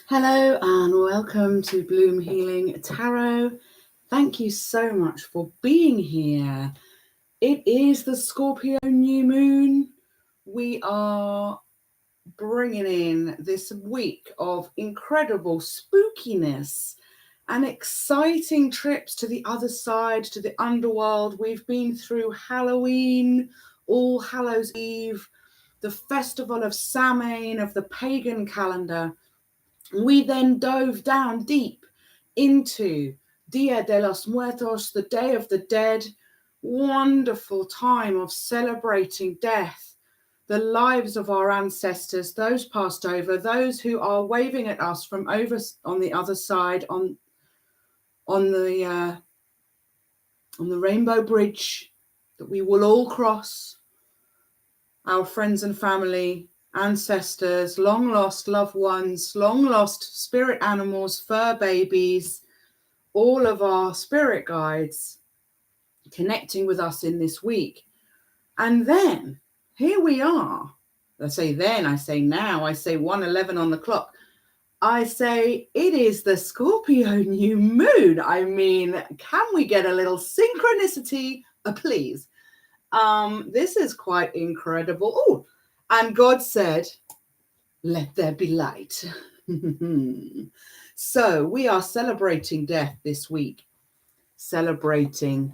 Hello and welcome to Bloom Healing Tarot. Thank you so much for being here. It is the Scorpio new moon. We are bringing in this week of incredible spookiness and exciting trips to the other side, to the underworld. We've been through Halloween, All Hallows Eve, the festival of Samhain of the pagan calendar. We then dove down deep into Dia de los Muertos, the Day of the Dead, wonderful time of celebrating death, the lives of our ancestors, those passed over, those who are waving at us from over on the other side, on the Rainbow Bridge that we will all cross, our friends and family, ancestors, long lost loved ones, long lost spirit animals, fur babies, all of our spirit guides connecting with us in this week. And then here we are. I say then, I say now, I say 1:11 on the clock. I say it is the Scorpio new moon. I mean, can we get a little synchronicity, please? This is quite incredible. Oh, and God said, let there be light. So we are celebrating death this week, celebrating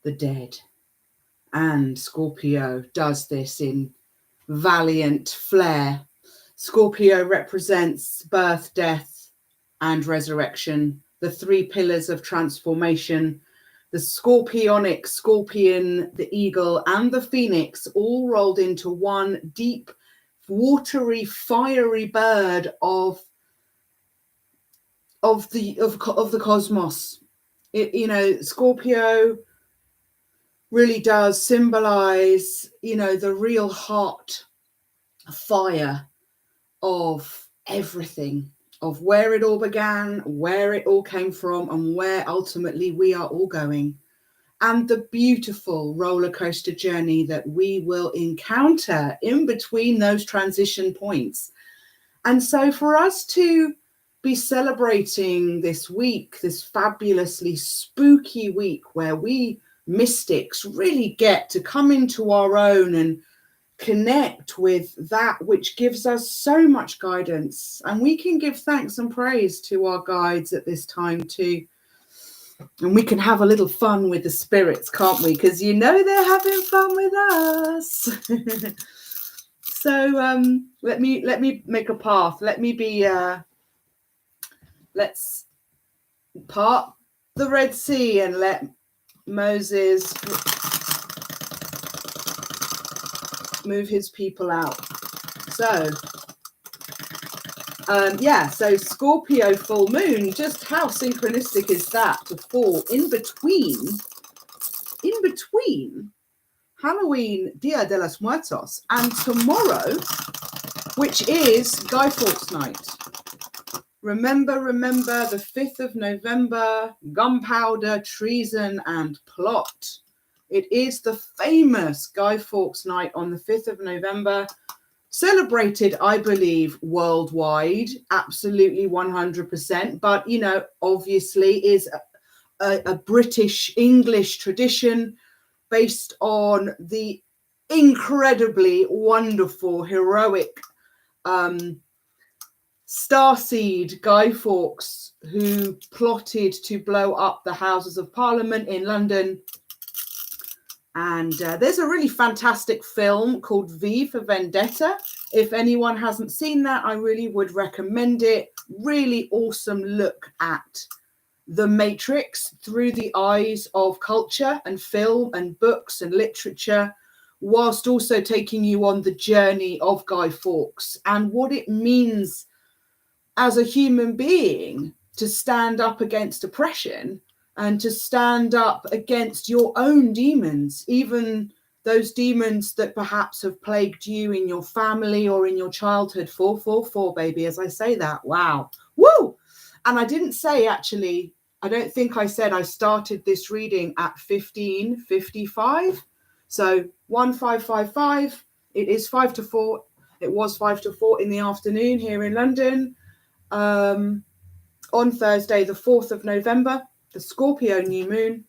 the dead. And Scorpio does this in valiant flair. Scorpio represents birth, death, and resurrection, the three pillars of transformation. The scorpionic scorpion, the eagle, and the phoenix all rolled into one deep, watery, fiery bird of the cosmos. Scorpio really does symbolize, the real hot fire of everything, of where it all began, where it all came from, and where ultimately we are all going, and the beautiful roller coaster journey that we will encounter in between those transition points. And so for us to be celebrating this week, this fabulously spooky week where we mystics really get to come into our own and connect with that which gives us so much guidance, and we can give thanks and praise to our guides at this time too, and we can have a little fun with the spirits, can't we? Because they're having fun with us. So let me make a path. Let's part the Red Sea and let Moses move his people out. So so Scorpio full moon, just how synchronistic is that to fall in between Halloween, Dia de los Muertos, and tomorrow, which is Guy Fawkes night. Remember the 5th of November, gunpowder, treason, and plot. It is the famous Guy Fawkes night on the 5th of November, celebrated, I believe, worldwide, absolutely 100%. But, obviously is a British English tradition based on the incredibly wonderful, heroic starseed Guy Fawkes, who plotted to blow up the Houses of Parliament in London. And there's a really fantastic film called V for Vendetta. If anyone hasn't seen that, I really would recommend it. Really awesome look at the Matrix through the eyes of culture and film and books and literature, whilst also taking you on the journey of Guy Fawkes and what it means as a human being to stand up against oppression and to stand up against your own demons, even those demons that perhaps have plagued you in your family or in your childhood. 444, baby, as I say that. Wow. Woo! And I didn't say, actually, I don't think I said I started this reading at 15:55. So 1555. It is 5 to 4. It was 5 to 4 in the afternoon here in London. on Thursday, the 4th of November, the Scorpio new moon.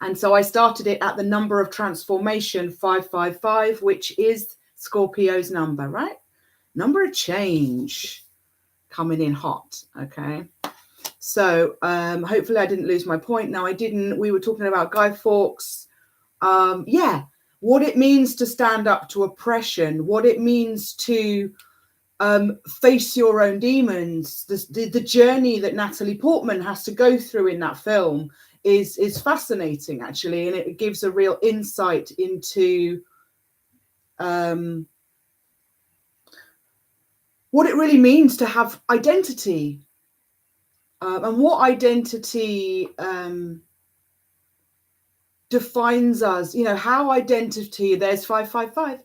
And so I started it at the number of transformation 555, which is Scorpio's number, right? Number of change coming in hot. Okay. So hopefully I didn't lose my point. No, I didn't. We were talking about Guy Fawkes. What it means to stand up to oppression, what it means to face your own demons. The journey that Natalie Portman has to go through in that film is fascinating, actually, and it gives a real insight into what it really means to have identity, and what identity defines us. You know, how identity, there's 555,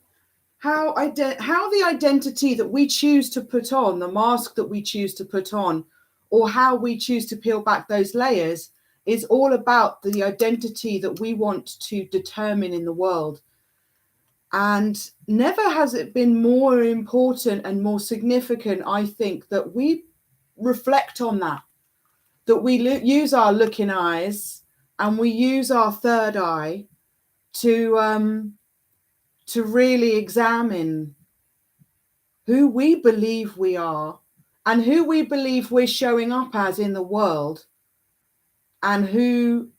how the identity that we choose to put on, the mask that we choose to put on, or how we choose to peel back those layers, is all about the identity that we want to determine in the world. And never has it been more important and more significant, I think, that we reflect on that we use our looking eyes and we use our third eye to really examine who we believe we are and who we believe we're showing up as in the world, and who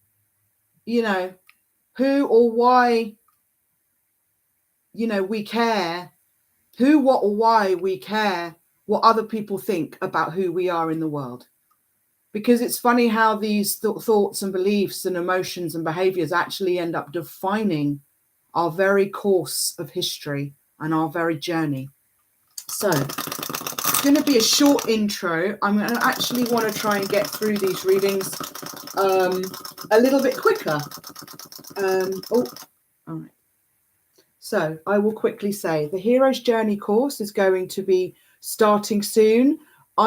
or why, we care, who, what, or why we care what other people think about who we are in the world. Because it's funny how these thoughts and beliefs and emotions and behaviors actually end up defining our very course of history and our very journey. So it's going to be a short intro. I'm going to actually want to try and get through these readings a little bit quicker. All right. So I will quickly say the Hero's Journey course is going to be starting soon.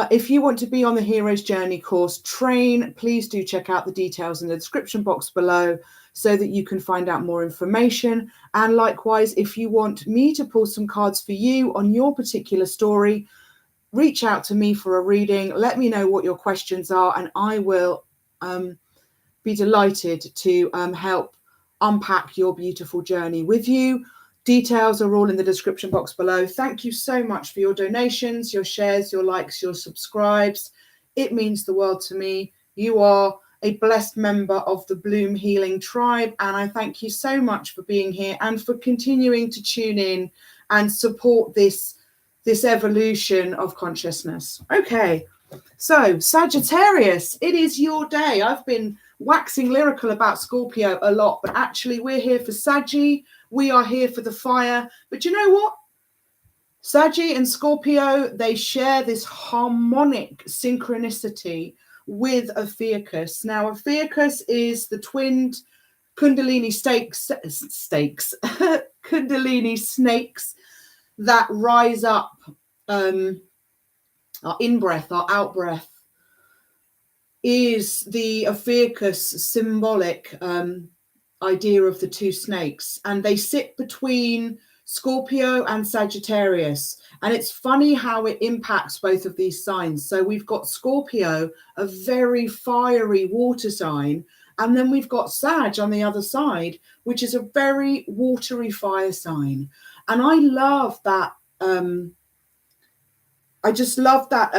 If you want to be on the Hero's Journey course train, please do check out the details in the description box below so that you can find out more information. And likewise, if you want me to pull some cards for you on your particular story, reach out to me for a reading. Let me know what your questions are, and I will be delighted to help unpack your beautiful journey with you. Details are all in the description box below. Thank you so much for your donations, your shares, your likes, your subscribes. It means the world to me. You are a blessed member of the Bloom Healing tribe, and I thank you so much for being here and for continuing to tune in and support this evolution of consciousness. Okay, so Sagittarius, it is your day. I've been waxing lyrical about Scorpio a lot, but actually we're here for Saggy. We are here for the fire. But you know what? Saggy and Scorpio, they share this harmonic synchronicity with Ophiuchus. Now, Ophiuchus is the twinned Kundalini Kundalini snakes that rise up, our in-breath, our out-breath, is the Ophiuchus symbolic idea of the two snakes, and they sit between Scorpio and Sagittarius. And it's funny how it impacts both of these signs. So we've got Scorpio, a very fiery water sign, and then we've got Sag on the other side, which is a very watery fire sign. And I love that. I just love that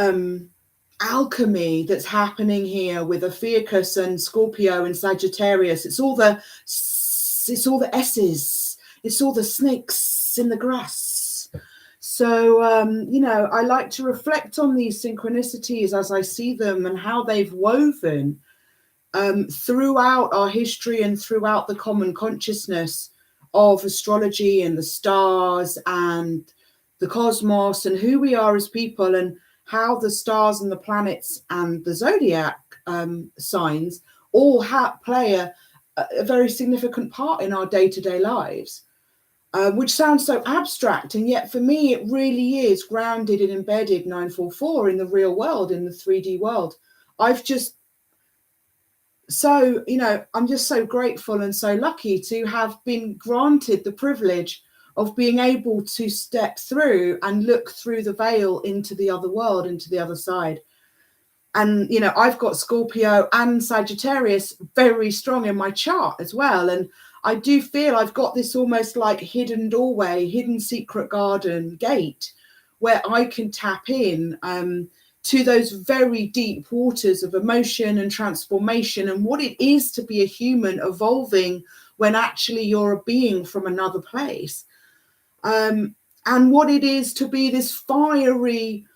alchemy that's happening here with Ophiuchus and Scorpio and Sagittarius. It's all the S's. It's all the snakes in the grass. So I like to reflect on these synchronicities as I see them and how they've woven throughout our history and throughout the common consciousness of astrology and the stars and the cosmos and who we are as people, and how the stars and the planets and the zodiac signs all play a very significant part in our day-to-day lives, which sounds so abstract. And yet for me, it really is grounded and embedded 944 in the real world, in the 3D world. I'm just so grateful and so lucky to have been granted the privilege of being able to step through and look through the veil into the other world, into the other side. And, you know, I've got Scorpio and Sagittarius very strong in my chart as well. And I do feel I've got this almost like hidden doorway, hidden secret garden gate where I can tap in to those very deep waters of emotion and transformation and what it is to be a human evolving when actually you're a being from another place. And what it is to be this fiery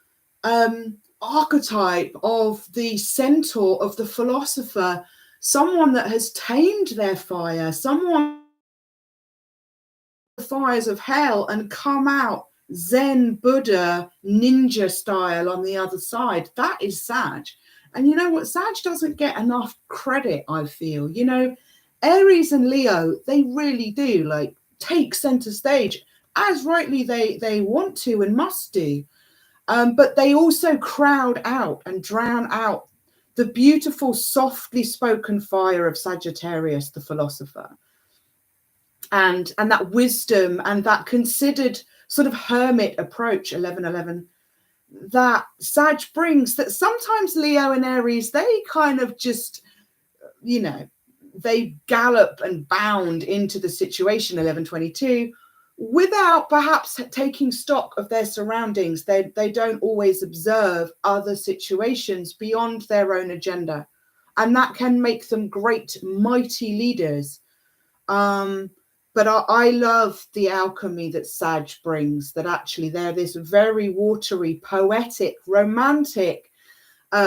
archetype of the centaur, of the philosopher, someone that has tamed their fire, someone the fires of hell and come out Zen, Buddha, ninja style on the other side. That is Sag. And you know what? Sag doesn't get enough credit, I feel. You know, Aries and Leo, they really do like take center stage, as rightly they want to and must do. But they also crowd out and drown out the beautiful, softly spoken fire of Sagittarius, the philosopher. And that wisdom and that considered sort of hermit approach, 1111, that Sag brings, that sometimes Leo and Aries, they kind of just, you know, they gallop and bound into the situation, 1122, without perhaps taking stock of their surroundings. They don't always observe other situations beyond their own agenda. And that can make them great, mighty leaders. But I love the alchemy that Sag brings, that actually they're this very watery, poetic, romantic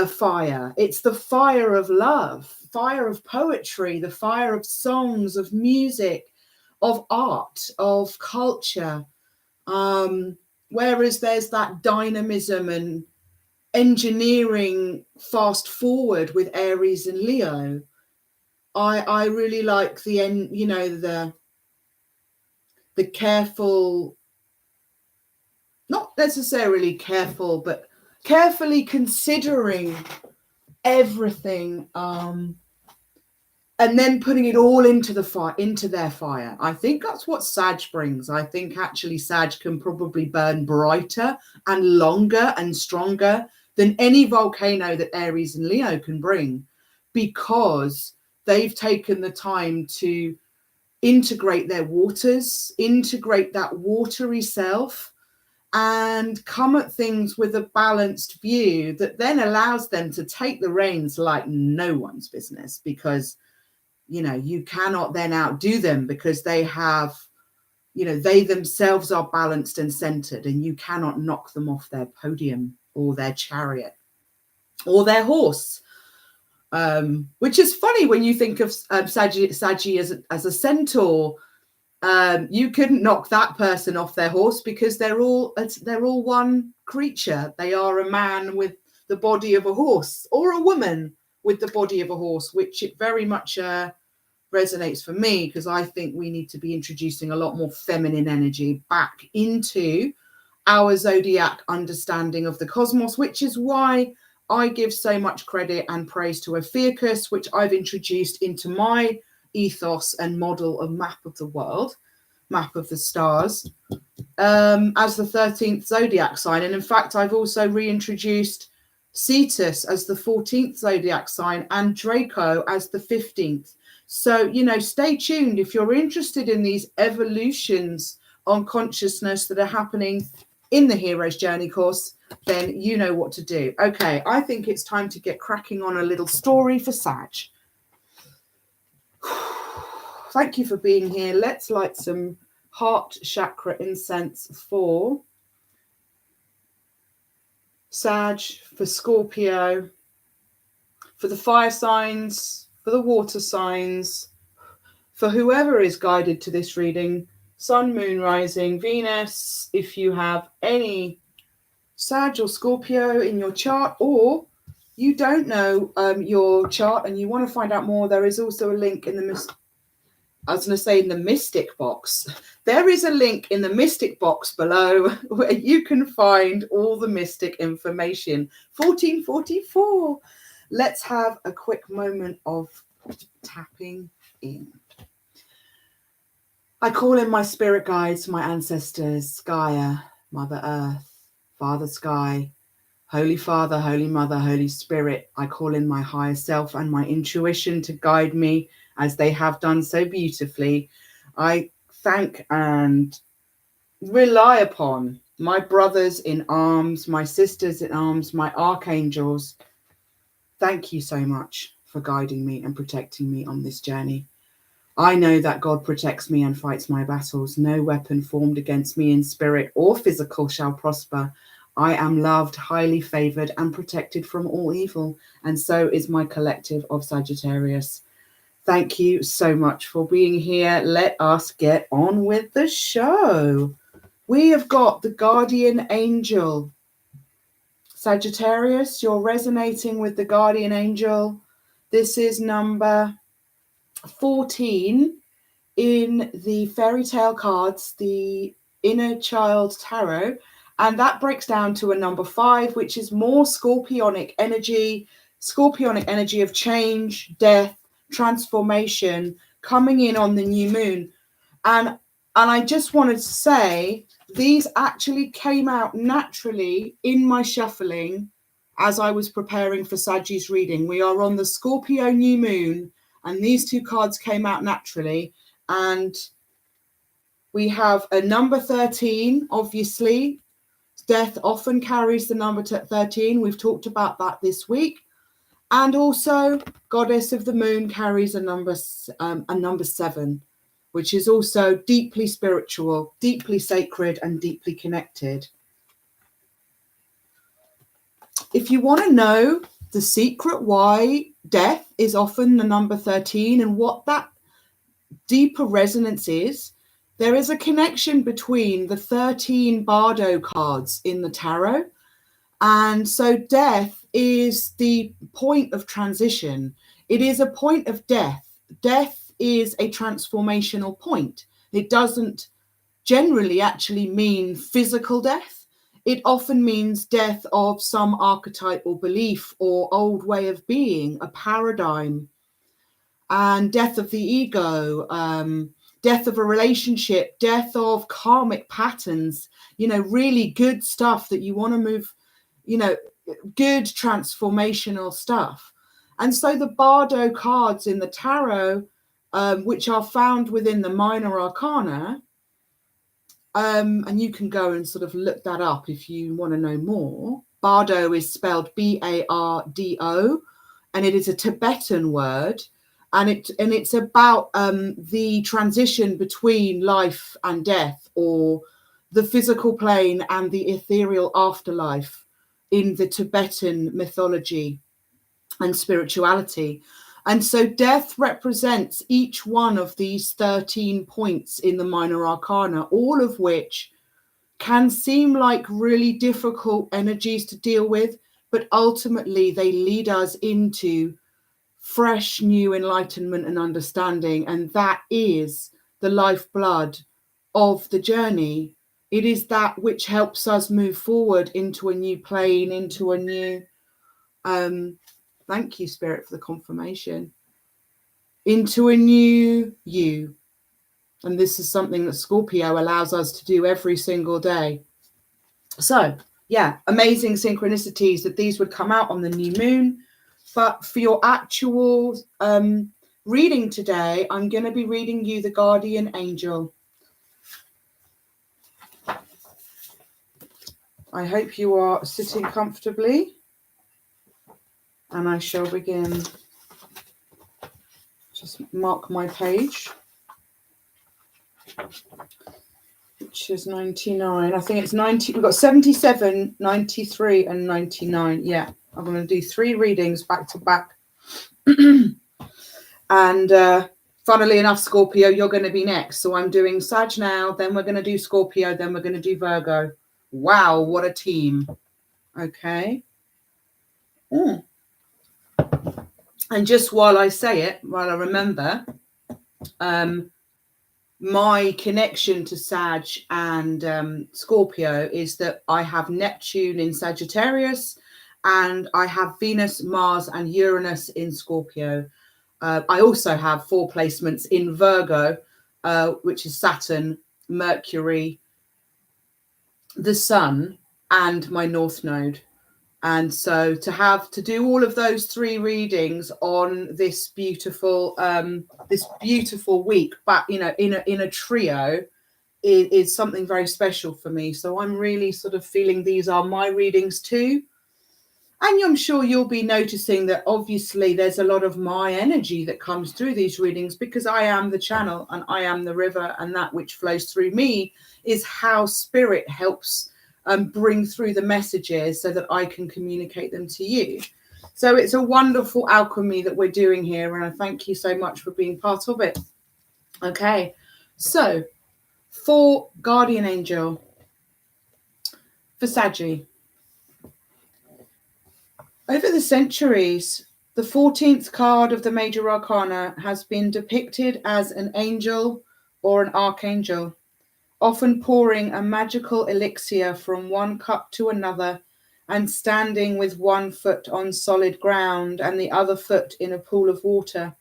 fire. It's the fire of love, fire of poetry, the fire of songs, of music, of art, of culture. Whereas there's that dynamism and engineering fast forward with Aries and Leo. I really like the end, you know, the careful, not necessarily careful, but carefully considering everything, and then putting it all into the fire, into their fire. I think that's what Sag brings. I think actually Sag can probably burn brighter and longer and stronger than any volcano that Aries and Leo can bring, because they've taken the time to integrate their waters, integrate that watery self, and come at things with a balanced view that then allows them to take the reins like no one's business, because, you know, you cannot then outdo them, because they have, you know, they themselves are balanced and centered, and you cannot knock them off their podium or their chariot or their horse. Which is funny when you think of Saggy as a centaur. You couldn't knock that person off their horse, because they're all one creature. They are a man with the body of a horse, or a woman with the body of a horse, which it very much resonates for me, because I think we need to be introducing a lot more feminine energy back into our zodiac understanding of the cosmos, which is why I give so much credit and praise to Ophiuchus, which I've introduced into my ethos and model of map of the world, map of the stars, as the 13th zodiac sign. And in fact, I've also reintroduced Cetus as the 14th zodiac sign and Draco as the 15th. So, you know, stay tuned if you're interested in these evolutions on consciousness that are happening in the Hero's Journey course, then you know what to do. Okay, I think it's time to get cracking on a little story for Sag. Thank you for being here. Let's light some heart chakra incense for Sag, for Scorpio, for the fire signs, for the water signs, for whoever is guided to this reading, Sun, Moon, Rising, Venus. If you have any Sag or Scorpio in your chart, or you don't know your chart and you want to find out more, there is also a link in the in the mystic box. There is a link in the mystic box below where you can find all the mystic information. 1444. Let's have a quick moment of tapping in. I call in my spirit guides, my ancestors, Gaia, Mother Earth, Father Sky, Holy Father, Holy Mother, Holy Spirit. I call in my higher self and my intuition to guide me as they have done so beautifully. I thank and rely upon my brothers in arms, my sisters in arms, my archangels. Thank you so much for guiding me and protecting me on this journey. I know that God protects me and fights my battles. No weapon formed against me in spirit or physical shall prosper. I am loved, highly favored, and protected from all evil. And so is my collective of Sagittarius. Thank you so much for being here. Let us get on with the show. We have got the guardian angel. Sagittarius, you're resonating with the guardian angel. This is number 14 in the fairy tale cards, the Inner Child Tarot, and that breaks down to a number 5, which is more scorpionic energy of change, death, transformation, coming in on the new moon. And I just wanted to say, these actually came out naturally in my shuffling as I was preparing for Sagi's reading. We are on the Scorpio new moon, and these two cards came out naturally. And we have a number 13, obviously. Death often carries the number 13. We've talked about that this week. And also, Goddess of the Moon carries a number 7, which is also deeply spiritual, deeply sacred, and deeply connected. If you want to know the secret why death is often the number 13 and what that deeper resonance is, there is a connection between the 13 Bardo cards in the tarot. And so death is the point of transition. It is a point of death. Death is a transformational point. It doesn't generally actually mean physical death. It often means death of some archetype or belief or old way of being, a paradigm, and death of the ego, death of a relationship, death of karmic patterns, really good stuff that you want to move, good transformational stuff. And so the Bardo cards in the tarot, which are found within the minor arcana, and you can go and sort of look that up if you want to know more. Bardo is spelled B-A-R-D-O, and it is a Tibetan word. And it's about the transition between life and death, or the physical plane and the ethereal afterlife in the Tibetan mythology and spirituality. And so death represents each one of these 13 points in the minor arcana, all of which can seem like really difficult energies to deal with, but ultimately they lead us into fresh new enlightenment and understanding. And that is the lifeblood of the journey. It is that which helps us move forward into a new plane, into a new thank you, Spirit, for the confirmation, into a new you. And this is something that Scorpio allows us to do every single day. So yeah, amazing synchronicities that these would come out on the new moon. But for your actual reading today, I'm going to be reading you the guardian angel. I hope you are sitting comfortably, and I shall begin. Just mark my page, which is 99. I think it's 90. We've got 77, 93, and 99. Yeah, I'm going to do 3 readings back to back. And funnily enough, Scorpio, you're going to be next. So I'm doing Sag now, then we're going to do Scorpio, then we're going to do Virgo. Wow, what a team. Okay. And just while I say it, while I remember, my connection to Sag and Scorpio is that I have Neptune in Sagittarius, and I have Venus, Mars, and Uranus in Scorpio. I also have 4 placements in Virgo, which is Saturn, Mercury, the Sun, and my North Node. And so to do all of those 3 readings on this beautiful week, but in a trio, is something very special for me. So I'm really sort of feeling these are my readings too. And I'm sure you'll be noticing that obviously there's a lot of my energy that comes through these readings, because I am the channel and I am the river, and that which flows through me is how spirit helps bring through the messages so that I can communicate them to you. So it's a wonderful alchemy that we're doing here, and I thank you so much for being part of it. Okay, so for Guardian Angel, for Saggy. Over the centuries, the 14th card of the Major Arcana has been depicted as an angel or an archangel, often pouring a magical elixir from one cup to another and standing with one foot on solid ground and the other foot in a pool of water.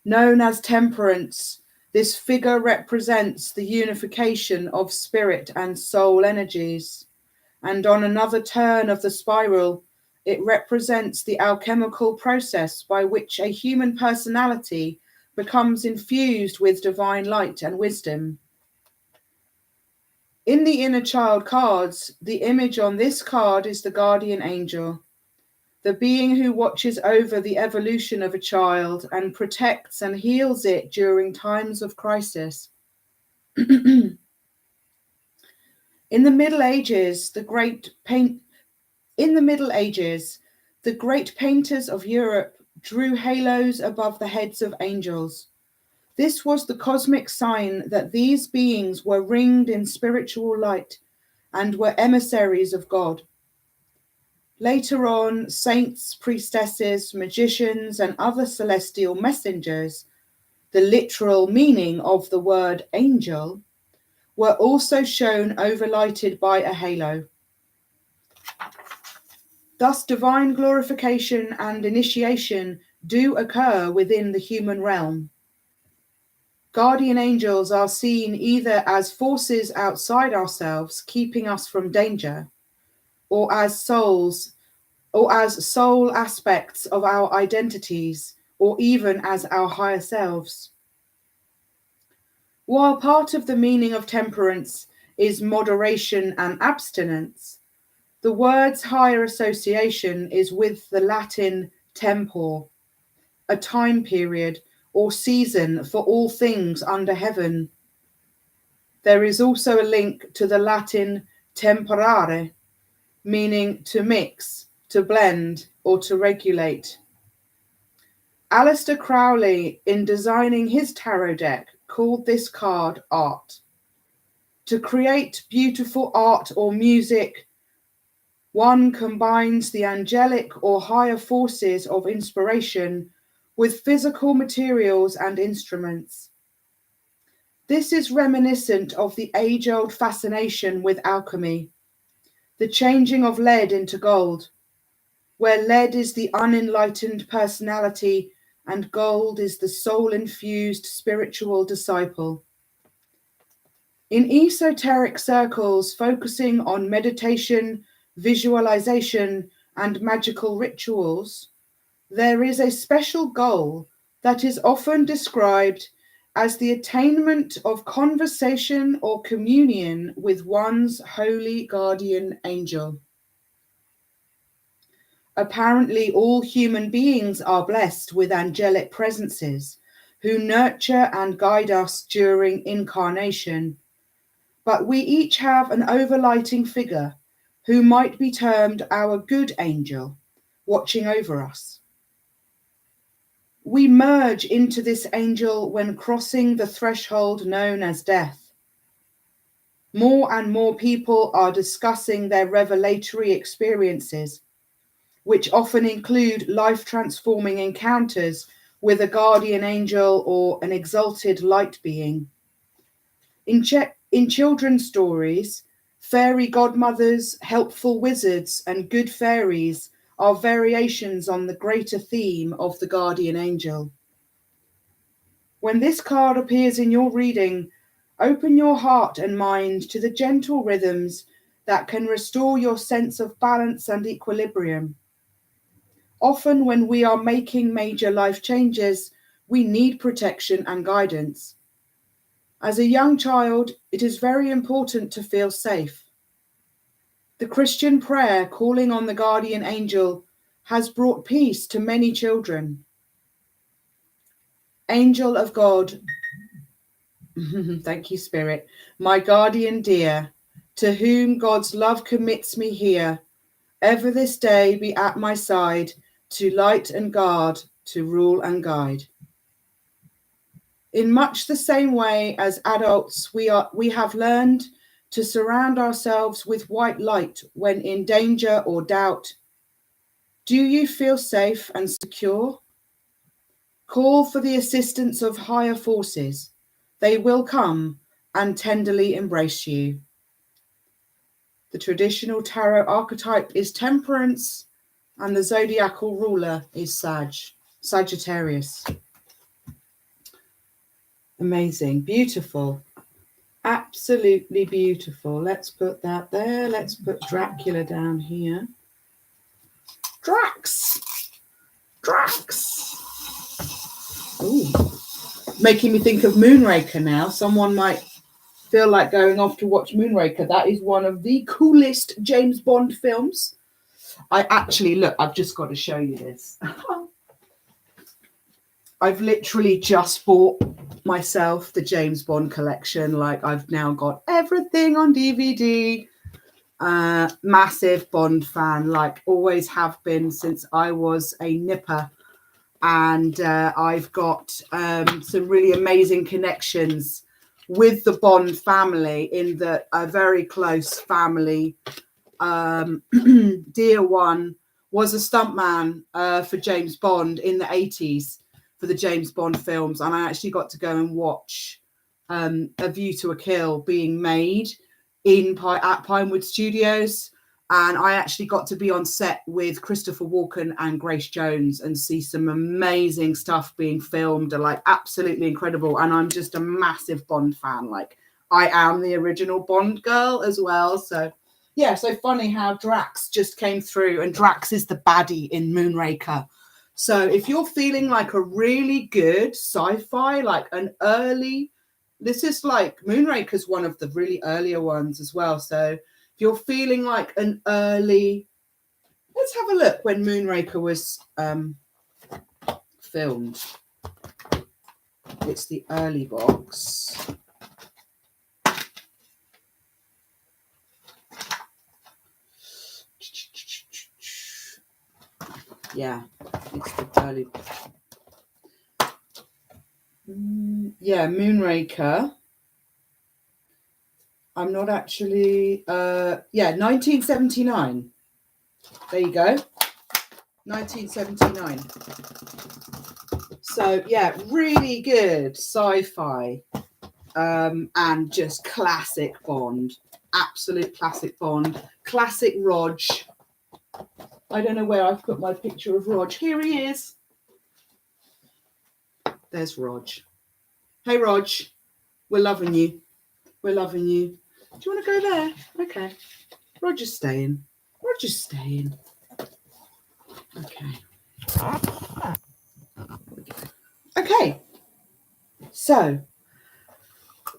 Known as Temperance, this figure represents the unification of spirit and soul energies, and on another turn of the spiral, it represents the alchemical process by which a human personality becomes infused with divine light and wisdom. In the inner child cards, the image on this card is the guardian angel, the being who watches over the evolution of a child and protects and heals it during times of crisis. In the Middle Ages, the great painters of Europe drew halos above the heads of angels. This was the cosmic sign that these beings were ringed in spiritual light and were emissaries of God. Later on, saints, priestesses, magicians, and other celestial messengers, the literal meaning of the word angel, were also shown overlighted by a halo. Thus, divine glorification and initiation do occur within the human realm. Guardian angels are seen either as forces outside ourselves, keeping us from danger, or as soul aspects of our identities, or even as our higher selves. While part of the meaning of temperance is moderation and abstinence, the word's higher association is with the Latin tempor, a time period or season for all things under heaven. There is also a link to the Latin temperare, meaning to mix, to blend, or to regulate. Aleister Crowley, in designing his tarot deck, called this card art. To create beautiful art or music, one combines the angelic or higher forces of inspiration with physical materials and instruments. This is reminiscent of the age-old fascination with alchemy, the changing of lead into gold, where lead is the unenlightened personality and gold is the soul-infused spiritual disciple. In esoteric circles focusing on meditation, visualization, and magical rituals, there is a special goal that is often described as the attainment of conversation or communion with one's holy guardian angel. Apparently, all human beings are blessed with angelic presences who nurture and guide us during incarnation, but we each have an overlighting figure who might be termed our good angel, watching over us. We merge into this angel when crossing the threshold known as death. More and more people are discussing their revelatory experiences, which often include life-transforming encounters with a guardian angel or an exalted light being. In children's stories, fairy godmothers, helpful wizards, and good fairies are variations on the greater theme of the guardian angel. When this card appears in your reading, open your heart and mind to the gentle rhythms that can restore your sense of balance and equilibrium. Often when we are making major life changes, we need protection and guidance. As a young child, it is very important to feel safe. The Christian prayer calling on the guardian angel has brought peace to many children. Angel of God, thank you, Spirit, my guardian dear, to whom God's love commits me here, ever this day be at my side, to light and guard, to rule and guide. In much the same way as adults, we have learned to surround ourselves with white light when in danger or doubt. Do you feel safe and secure? Call for the assistance of higher forces. They will come and tenderly embrace you. The traditional tarot archetype is Temperance, and the zodiacal ruler is Sagittarius. Amazing, beautiful, absolutely beautiful. Let's put that there. Let's put Dracula down here. Drax. Ooh, making me think of Moonraker now. Someone might feel like going off to watch Moonraker. That is one of the coolest James Bond films. I actually, look, I've just got to show you this. I've literally just bought myself the James Bond collection. Like, I've now got everything on DVD. Massive Bond fan, like always have been since I was a nipper. And I've got some really amazing connections with the Bond family, in that a very close family. Dear one was a stuntman for James Bond in the 80s for the James Bond films, and I actually got to go and watch A View to a Kill being made at Pinewood Studios, and I actually got to be on set with Christopher Walken and Grace Jones and see some amazing stuff being filmed, like absolutely incredible. And I'm just a massive Bond fan. Like, I am the original Bond girl as well. So yeah, so funny how Drax just came through, and Drax is the baddie in Moonraker. So if you're feeling like a really good sci-fi, like an early, this is like Moonraker's one of the really earlier ones as well. So if you're feeling like an early, let's have a look when Moonraker was filmed. It's the early box. Yeah, it's the early. Yeah, Moonraker. I'm not actually. 1979. There you go. 1979. So yeah, really good sci-fi, and just classic Bond. Absolute classic Bond. Classic Rog. I don't know where I've put my picture of Rog. Here he is. There's Rog. Hey, Rog. We're loving you. We're loving you. Do you want to go there? Okay. Roger's staying. Roger's staying. Okay. Okay. So,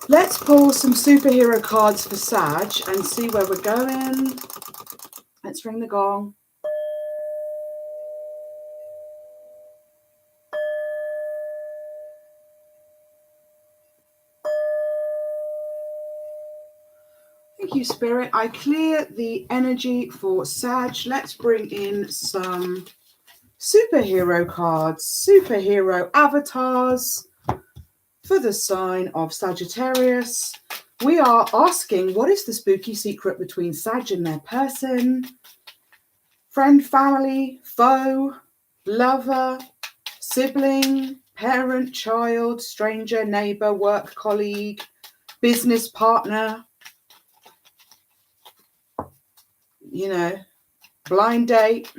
let's pull some superhero cards for Sag and see where we're going. Let's ring the gong. Thank you, Spirit. I clear the energy for Sag. Let's bring in some superhero cards, superhero avatars for the sign of Sagittarius. We are asking, what is the spooky secret between Sag and their person? Friend, family, foe, lover, sibling, parent, child, stranger, neighbor, work colleague, business partner, you know, blind date,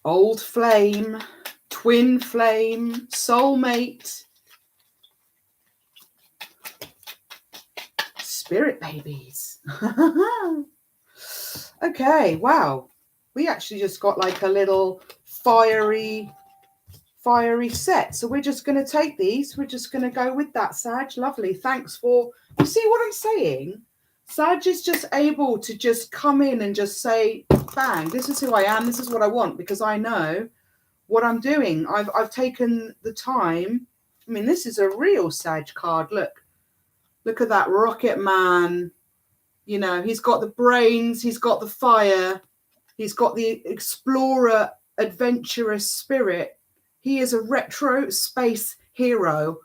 old flame, twin flame, soulmate, spirit babies. Okay, wow. We actually just got like a little fiery set. So we're just going to take these. We're just going to go with that, Sag. Lovely. Thanks for, you see what I'm saying? Sag is just able to just come in and just say, bang, this is who I am. This is what I want, because I know what I'm doing. I've taken the time. I mean, this is a real Sag card. Look at that rocket man. You know, he's got the brains, he's got the fire, he's got the explorer, adventurous spirit. He is a retro space hero.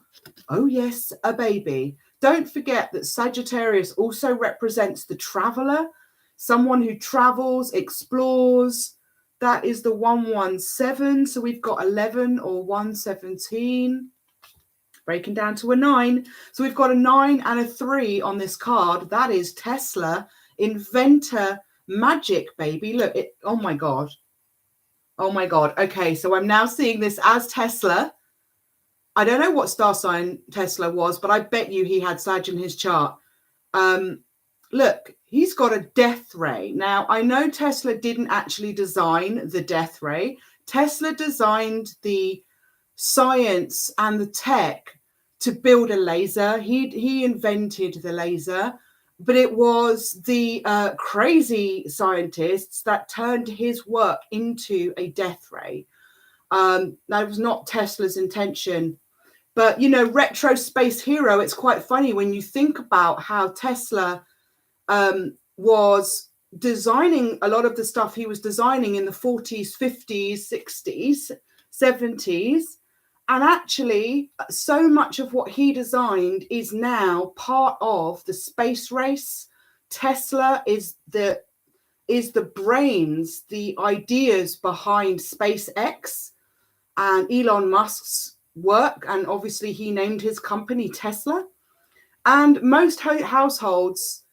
Oh, yes, a baby. Don't forget that Sagittarius also represents the traveler, someone who travels, explores. That is the 117. So we've got 11 or 117. Breaking down to a 9. So we've got a 9 and a 3 on this card. That is Tesla, inventor, magic, baby. Look, oh my God. Oh my God. Okay, so I'm now seeing this as Tesla. I don't know what star sign Tesla was, but I bet you he had Sag in his chart. Look, he's got a death ray. Now, I know Tesla didn't actually design the death ray. Tesla designed the science and the tech to build a laser. He invented the laser, but it was the crazy scientists that turned his work into a death ray. That was not Tesla's intention. But, you know, retro space hero, it's quite funny when you think about how Tesla was designing a lot of the stuff he was designing in the 40s, 50s, 60s, 70s. And actually, so much of what he designed is now part of the space race. Tesla is the brains, the ideas behind SpaceX and Elon Musk's work. And obviously, he named his company Tesla. And most households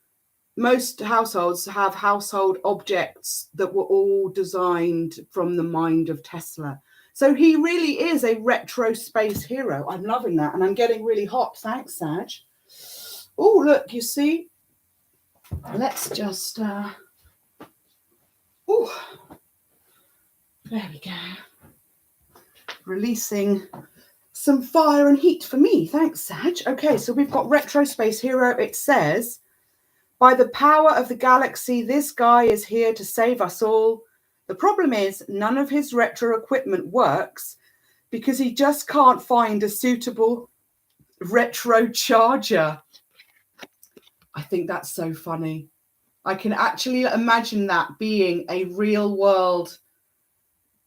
have household objects that were all designed from the mind of Tesla. So he really is a retro space hero. I'm loving that. And I'm getting really hot. Thanks, Sag. Oh, look, you see? Let's just... oh, there we go. Releasing some fire and heat for me. Thanks, Sag. Okay, so we've got retro space hero. It says, by the power of the galaxy, this guy is here to save us all. The problem is none of his retro equipment works because he just can't find a suitable retro charger. I think that's so funny. I can actually imagine that being a real world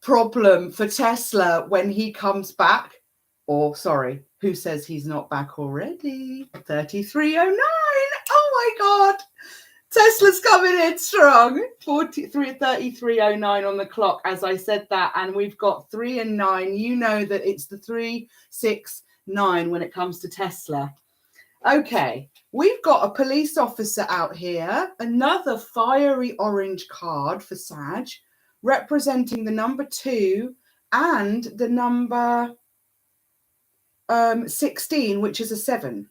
problem for Tesla when he comes back. Or, sorry, who says he's not back already? 3309. Oh my God. Tesla's coming in strong. 3309 on the clock as I said that. And we've got 3 and 9. You know that it's the 3, 6, 9 when it comes to Tesla. Okay, we've got a police officer out here. Another fiery orange card for Sag, representing the number 2 and the number 16, which is a 7.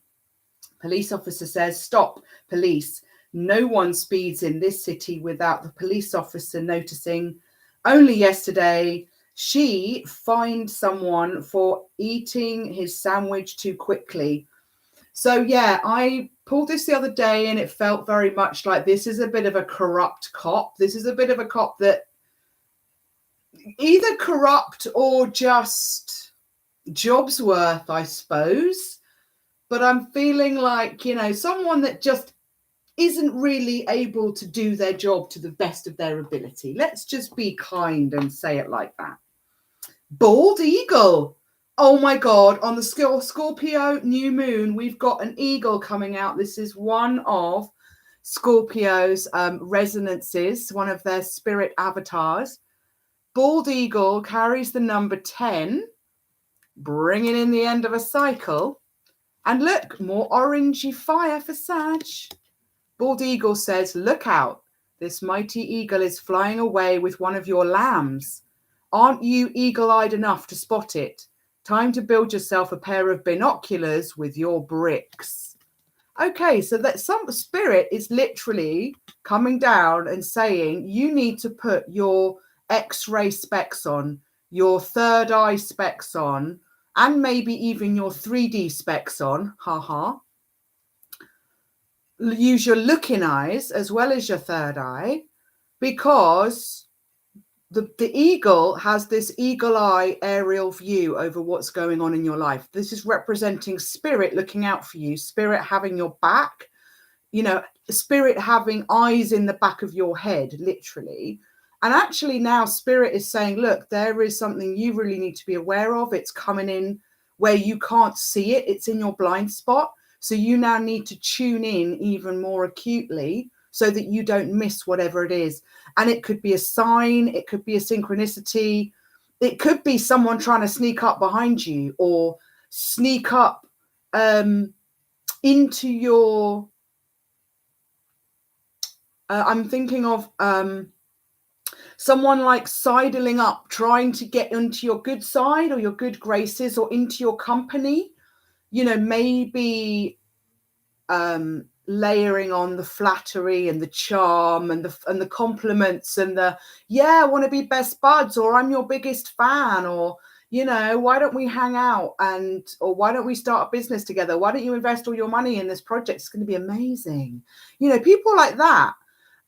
Police officer says, stop, police. No one speeds in this city without the police officer noticing. Only yesterday, she fined someone for eating his sandwich too quickly. So, yeah, I pulled this the other day and it felt very much like this is a bit of a corrupt cop. This is a bit of a cop that either corrupt or just job's worth, I suppose. But I'm feeling like, you know, someone that just isn't really able to do their job to the best of their ability. Let's just be kind and say it like that. Bald eagle. Oh my God. On the Scorpio new moon, we've got an eagle coming out. This is one of Scorpio's resonances, one of their spirit avatars. Bald eagle carries the number 10, bringing in the end of a cycle. And look, more orangey fire for Sag. Bald eagle says, look out. This mighty eagle is flying away with one of your lambs. Aren't you eagle-eyed enough to spot it? Time to build yourself a pair of binoculars with your bricks. Okay, so that some spirit is literally coming down and saying you need to put your X-ray specs on, your third eye specs on, and maybe even your 3D specs on. Haha. Use your looking eyes as well as your third eye, because the eagle has this eagle eye aerial view over what's going on in your life. This is representing spirit looking out for you, spirit having your back, you know, spirit having eyes in the back of your head, literally. And actually now spirit is saying, look, there is something you really need to be aware of. It's coming in where you can't see it. It's in your blind spot. So you now need to tune in even more acutely so that you don't miss whatever it is. And it could be a sign, it could be a synchronicity, it could be someone trying to sneak up behind you or sneak up into your... I'm thinking of someone like sidling up, trying to get into your good side or your good graces or into your company, you know, maybe layering on the flattery and the charm and the compliments and the, yeah, I want to be best buds, or I'm your biggest fan, or, you know, why don't we hang out, and, or why don't we start a business together? Why don't you invest all your money in this project? It's going to be amazing. You know, people like that.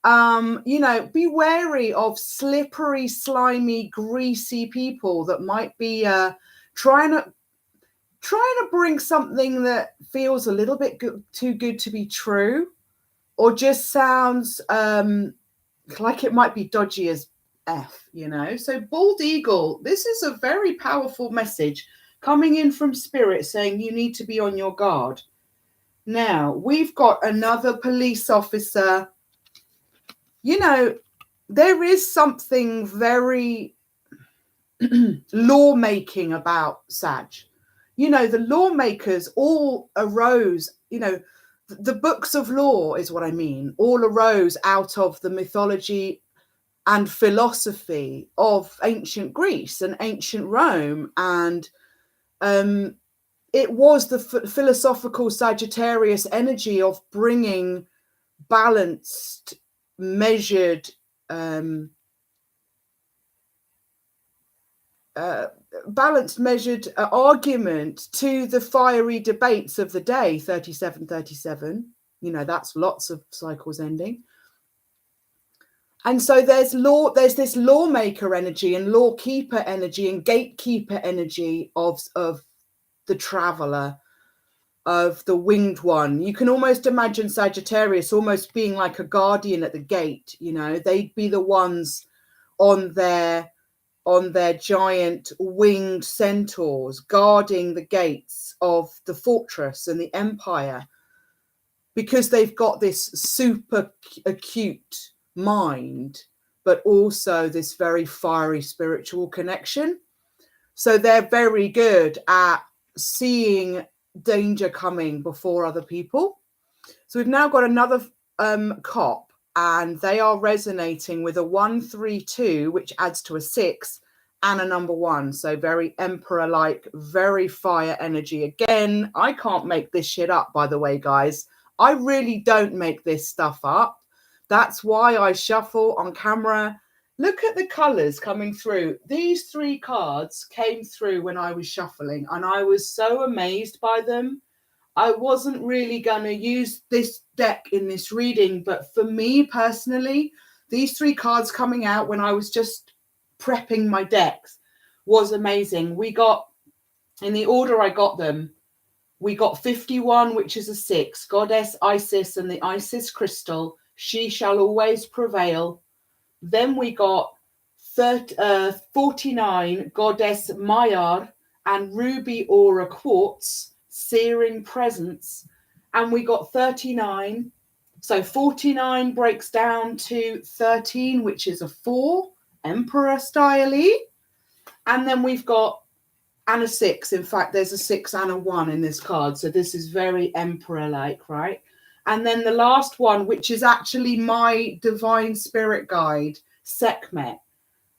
You know, be wary of slippery, slimy, greasy people that might be trying to bring something that feels a little bit too good to be true, or just sounds like it might be dodgy as F, you know. So bald eagle, this is a very powerful message coming in from spirit saying you need to be on your guard. Now, we've got another police officer. You know, there is something very lawmaking about Sag. You know, the lawmakers all arose, you know, the books of law is what I mean, all arose out of the mythology and philosophy of ancient Greece and ancient Rome. And it was the philosophical Sagittarius energy of bringing balanced, measured, argument to the fiery debates of the day. 37, you know, that's lots of cycles ending. And so there's this lawmaker energy and lawkeeper energy and gatekeeper energy of the traveler, of the winged one. You can almost imagine Sagittarius almost being like a guardian at the gate. You know, they'd be the ones on their giant winged centaurs guarding the gates of the fortress and the empire, because they've got this super acute mind, but also this very fiery spiritual connection. So they're very good at seeing danger coming before other people. So we've now got another cop, and they are resonating with a 132, which adds to a 6 and a number 1. So very emperor-like, very fire energy. Again, I can't make this shit up, by the way, guys. I really don't make this stuff up. That's why I shuffle on camera. Look at the colors coming through. These 3 cards came through when I was shuffling, and I was so amazed by them. I wasn't really going to use this deck in this reading, but for me personally, these 3 cards coming out when I was just prepping my decks was amazing. We got, in the order I got them, we got 51, which is a 6, Goddess Isis and the Isis crystal, she shall always prevail. Then we got 49, Goddess Mayar and Ruby Aura Quartz, searing presence. And we got 39. So 49 breaks down to 13, which is a 4, Emperor style-y. And then we've got, and a 6. In fact, there's a 6 and a 1 in this card. So this is very Emperor-like, right? And then the last one, which is actually my divine spirit guide, Sekhmet.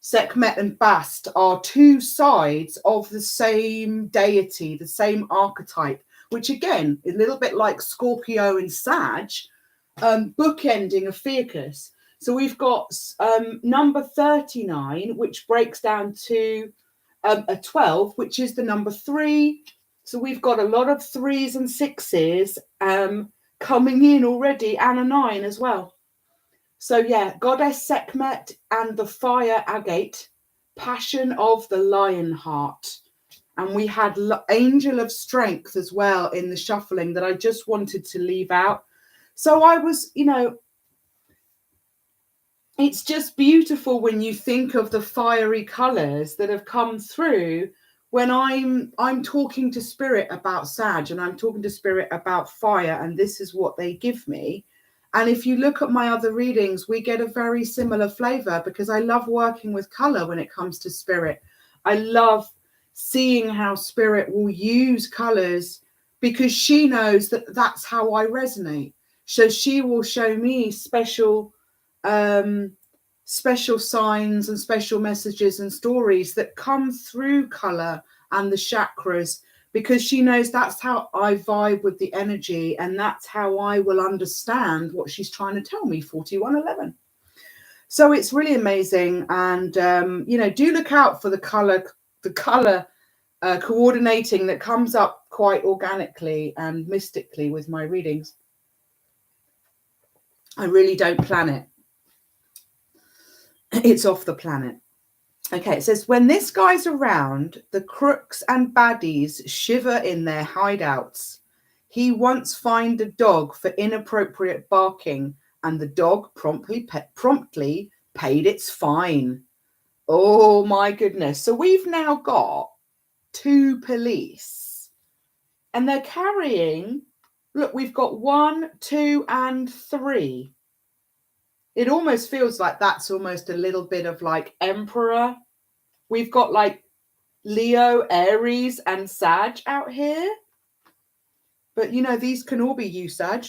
Sekhmet and Bast are two sides of the same deity, the same archetype, which again is a little bit like Scorpio and Sag, bookending Ophiuchus. So we've got number 39, which breaks down to a 12, which is the number 3. So we've got a lot of 3s and 6s coming in already, and a 9 as well. So yeah, Goddess Sekhmet and the fire agate, passion of the lion heart. And we had Angel of Strength as well in the shuffling that I just wanted to leave out. So I was, it's just beautiful when you think of the fiery colors that have come through when I'm talking to spirit about Sag, and I'm talking to spirit about fire, and this is what they give me. And if you look at my other readings, we get a very similar flavor, because I love working with color when it comes to spirit. I love seeing how spirit will use colors, because she knows that that's how I resonate. So she will show me special signs and special messages and stories that come through color and the chakras, because she knows that's how I vibe with the energy, and that's how I will understand what she's trying to tell me. 4111. So it's really amazing. And do look out for the color coordinating that comes up quite organically and mystically with my readings. I really don't plan it. It's off the planet. Okay, it says, when this guy's around, the crooks and baddies shiver in their hideouts. He once fined a dog for inappropriate barking, and the dog promptly paid its fine. Oh my goodness. So we've now got 2 police, and they're carrying, look, we've got 1, 2, and 3. It almost feels like that's almost a little bit of like Emperor. We've got like Leo, Aries, and Sag out here. But, these can all be you, Sag.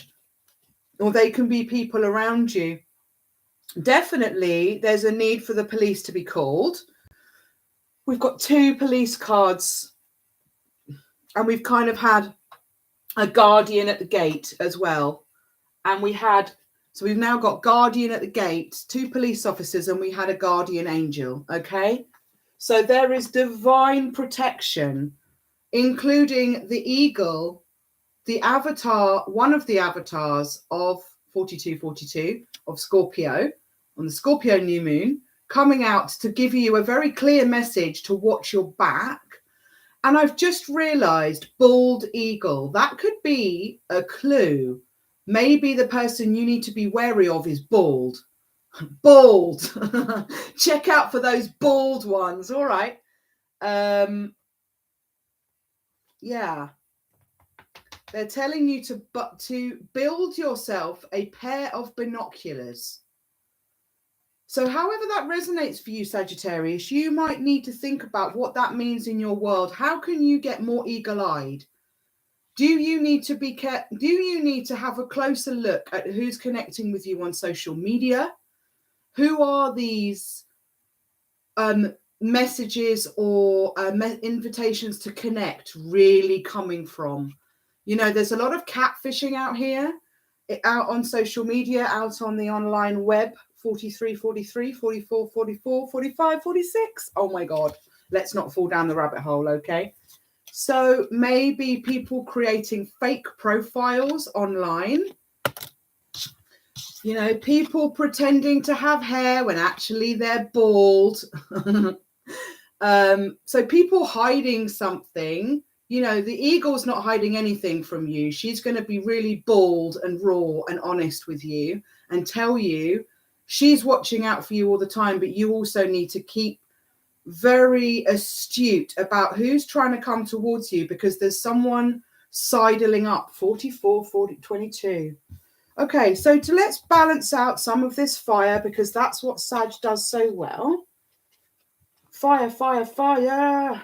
Or they can be people around you. Definitely, there's a need for the police to be called. We've got 2 police cards. And we've kind of had a guardian at the gate as well. And so we've now got guardian at the gate, 2 police officers, and we had a guardian angel. Okay. So there is divine protection, including the eagle, the avatar, one of the avatars of 4242 of Scorpio, on the Scorpio new moon, coming out to give you a very clear message to watch your back. And I've just realized bald eagle, that could be a clue. Maybe the person you need to be wary of is bald. Bald. Check out for those bald ones. All right. Yeah. They're telling you to build yourself a pair of binoculars. So however that resonates for you, Sagittarius, you might need to think about what that means in your world. How can you get more eagle-eyed? Do you need to have a closer look at who's connecting with you on social media? Who are these messages or invitations to connect really coming from? There's a lot of catfishing out here, out on social media, out on the online web. 43, 43, 44, 44, 45, 46. Oh my God. Let's not fall down the rabbit hole, okay? So maybe people creating fake profiles online. People pretending to have hair when actually they're bald. So people hiding something. The eagle's not hiding anything from you. She's going to be really bold and raw and honest with you and tell you she's watching out for you all the time, but you also need to keep very astute about who's trying to come towards you, because there's someone sidling up. 44, 40, 22. Okay, so let's balance out some of this fire, because that's what Sag does so well. Fire, fire, fire.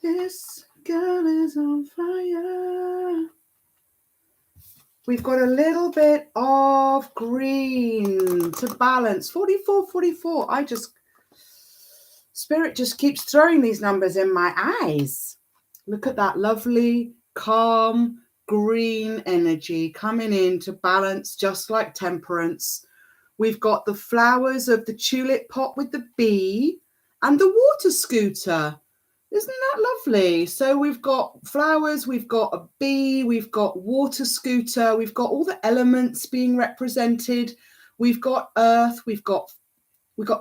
This girl is on fire. We've got a little bit of green to balance. 44, 44. Spirit just keeps throwing these numbers in my eyes. Look at that lovely, calm, green energy coming in to balance, just like temperance. We've got the flowers of the tulip pot with the bee and the water scooter. Isn't that lovely? So we've got flowers, we've got a bee, we've got water scooter, we've got all the elements being represented. We've got earth, we've got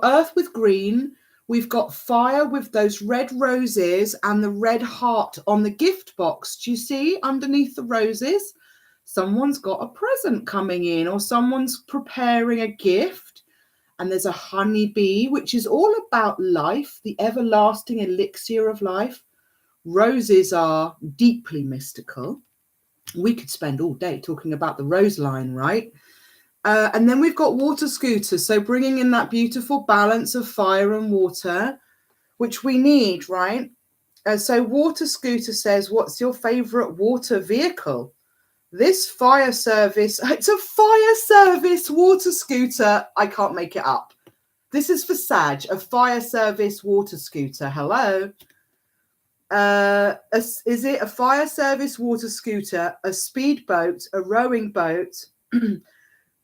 earth with green, we've got fire with those red roses and the red heart on the gift box. Do you see underneath the roses? Someone's got a present coming in, or someone's preparing a gift. And there's a honeybee, which is all about life, the everlasting elixir of life. Roses are deeply mystical. We could spend all day talking about the rose line, right? And then we've got water scooters, so bringing in that beautiful balance of fire and water, which we need, right? So water scooter says, what's your favorite water vehicle? This fire service, it's a fire service water scooter. I can't make it up. This is for Sag, a fire service water scooter. Hello. Is it a fire service water scooter, a speedboat, a rowing boat?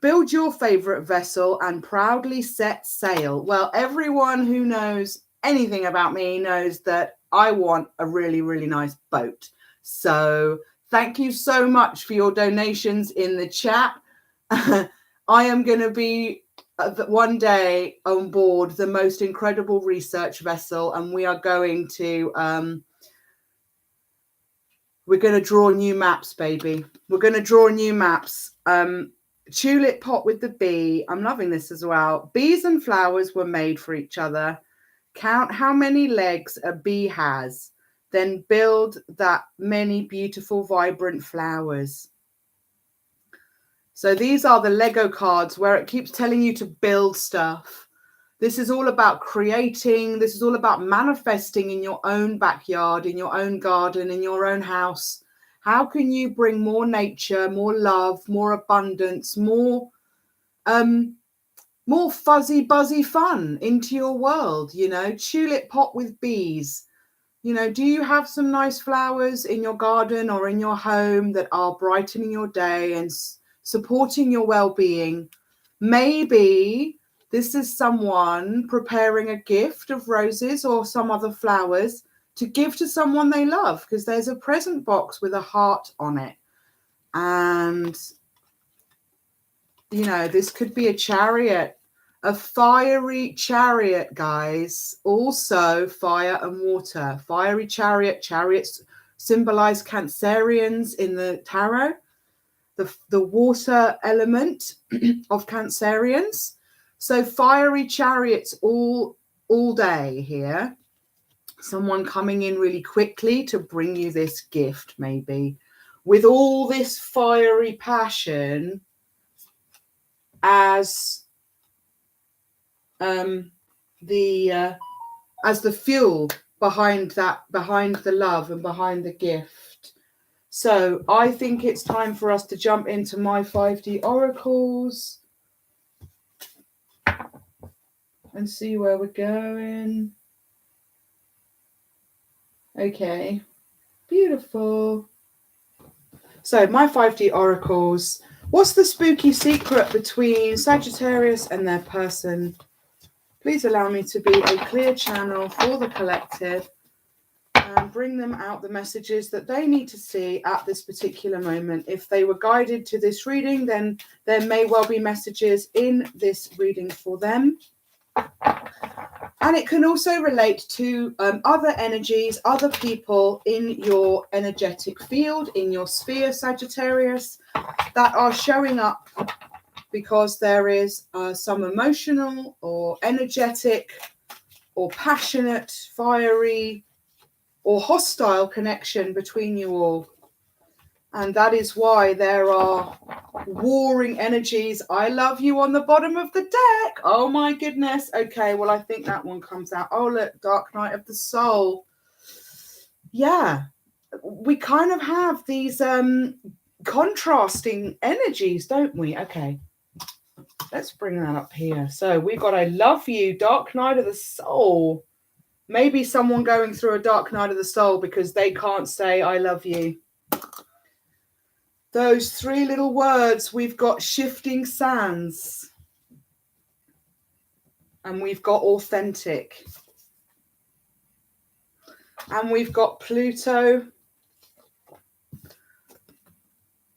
Build your favorite vessel and proudly set sail. Well, everyone who knows anything about me knows that I want a really, really nice boat. So thank you so much for your donations in the chat. I am going to be one day on board the most incredible research vessel, and we are going to we're going to draw new maps, baby. We're going to draw new maps. Tulip pot with the bee. I'm loving this as well. Bees and flowers were made for each other. Count how many legs a bee has, then build that many beautiful, vibrant flowers. So these are the Lego cards where it keeps telling you to build stuff. This is all about creating. This is all about manifesting in your own backyard, in your own garden, in your own house. How can you bring more nature, more love, more abundance, more fuzzy, buzzy fun into your world? You know, tulip pot with bees. You know, do you have some nice flowers in your garden or in your home that are brightening your day and supporting your well-being? Maybe this is someone preparing a gift of roses or some other flowers to give to someone they love, because there's a present box with a heart on it. And, you know, this could be a chariot, a fiery chariot, guys. Also fire and water. Fiery chariot. Chariots symbolize Cancerians in the tarot. The water element of Cancerians. So fiery chariots all day here. Someone coming in really quickly to bring you this gift, maybe, with all this fiery passion as the fuel behind the love and behind the gift. So I think it's time for us to jump into my 5D oracles and see where we're going. Okay, beautiful. So my 5D oracles. What's the spooky secret between Sagittarius and their person? Please allow me to be a clear channel for the collective and bring them out the messages that they need to see at this particular moment. If they were guided to this reading, then there may well be messages in this reading for them. And it can also relate to other energies, other people in your energetic field, in your sphere, Sagittarius, that are showing up because there is some emotional or energetic or passionate, fiery or hostile connection between you all. And that is why there are warring energies. I love you on the bottom of the deck. Oh my goodness. Okay, well, I think that one comes out. Oh, look, Dark Night of the Soul. Yeah, we kind of have these contrasting energies, don't we? Okay, let's bring that up here. So we've got I love you, dark night of the soul. Maybe someone going through a dark night of the soul because they can't say I love you. Those three little words, we've got shifting sands. And we've got authentic. And we've got Pluto,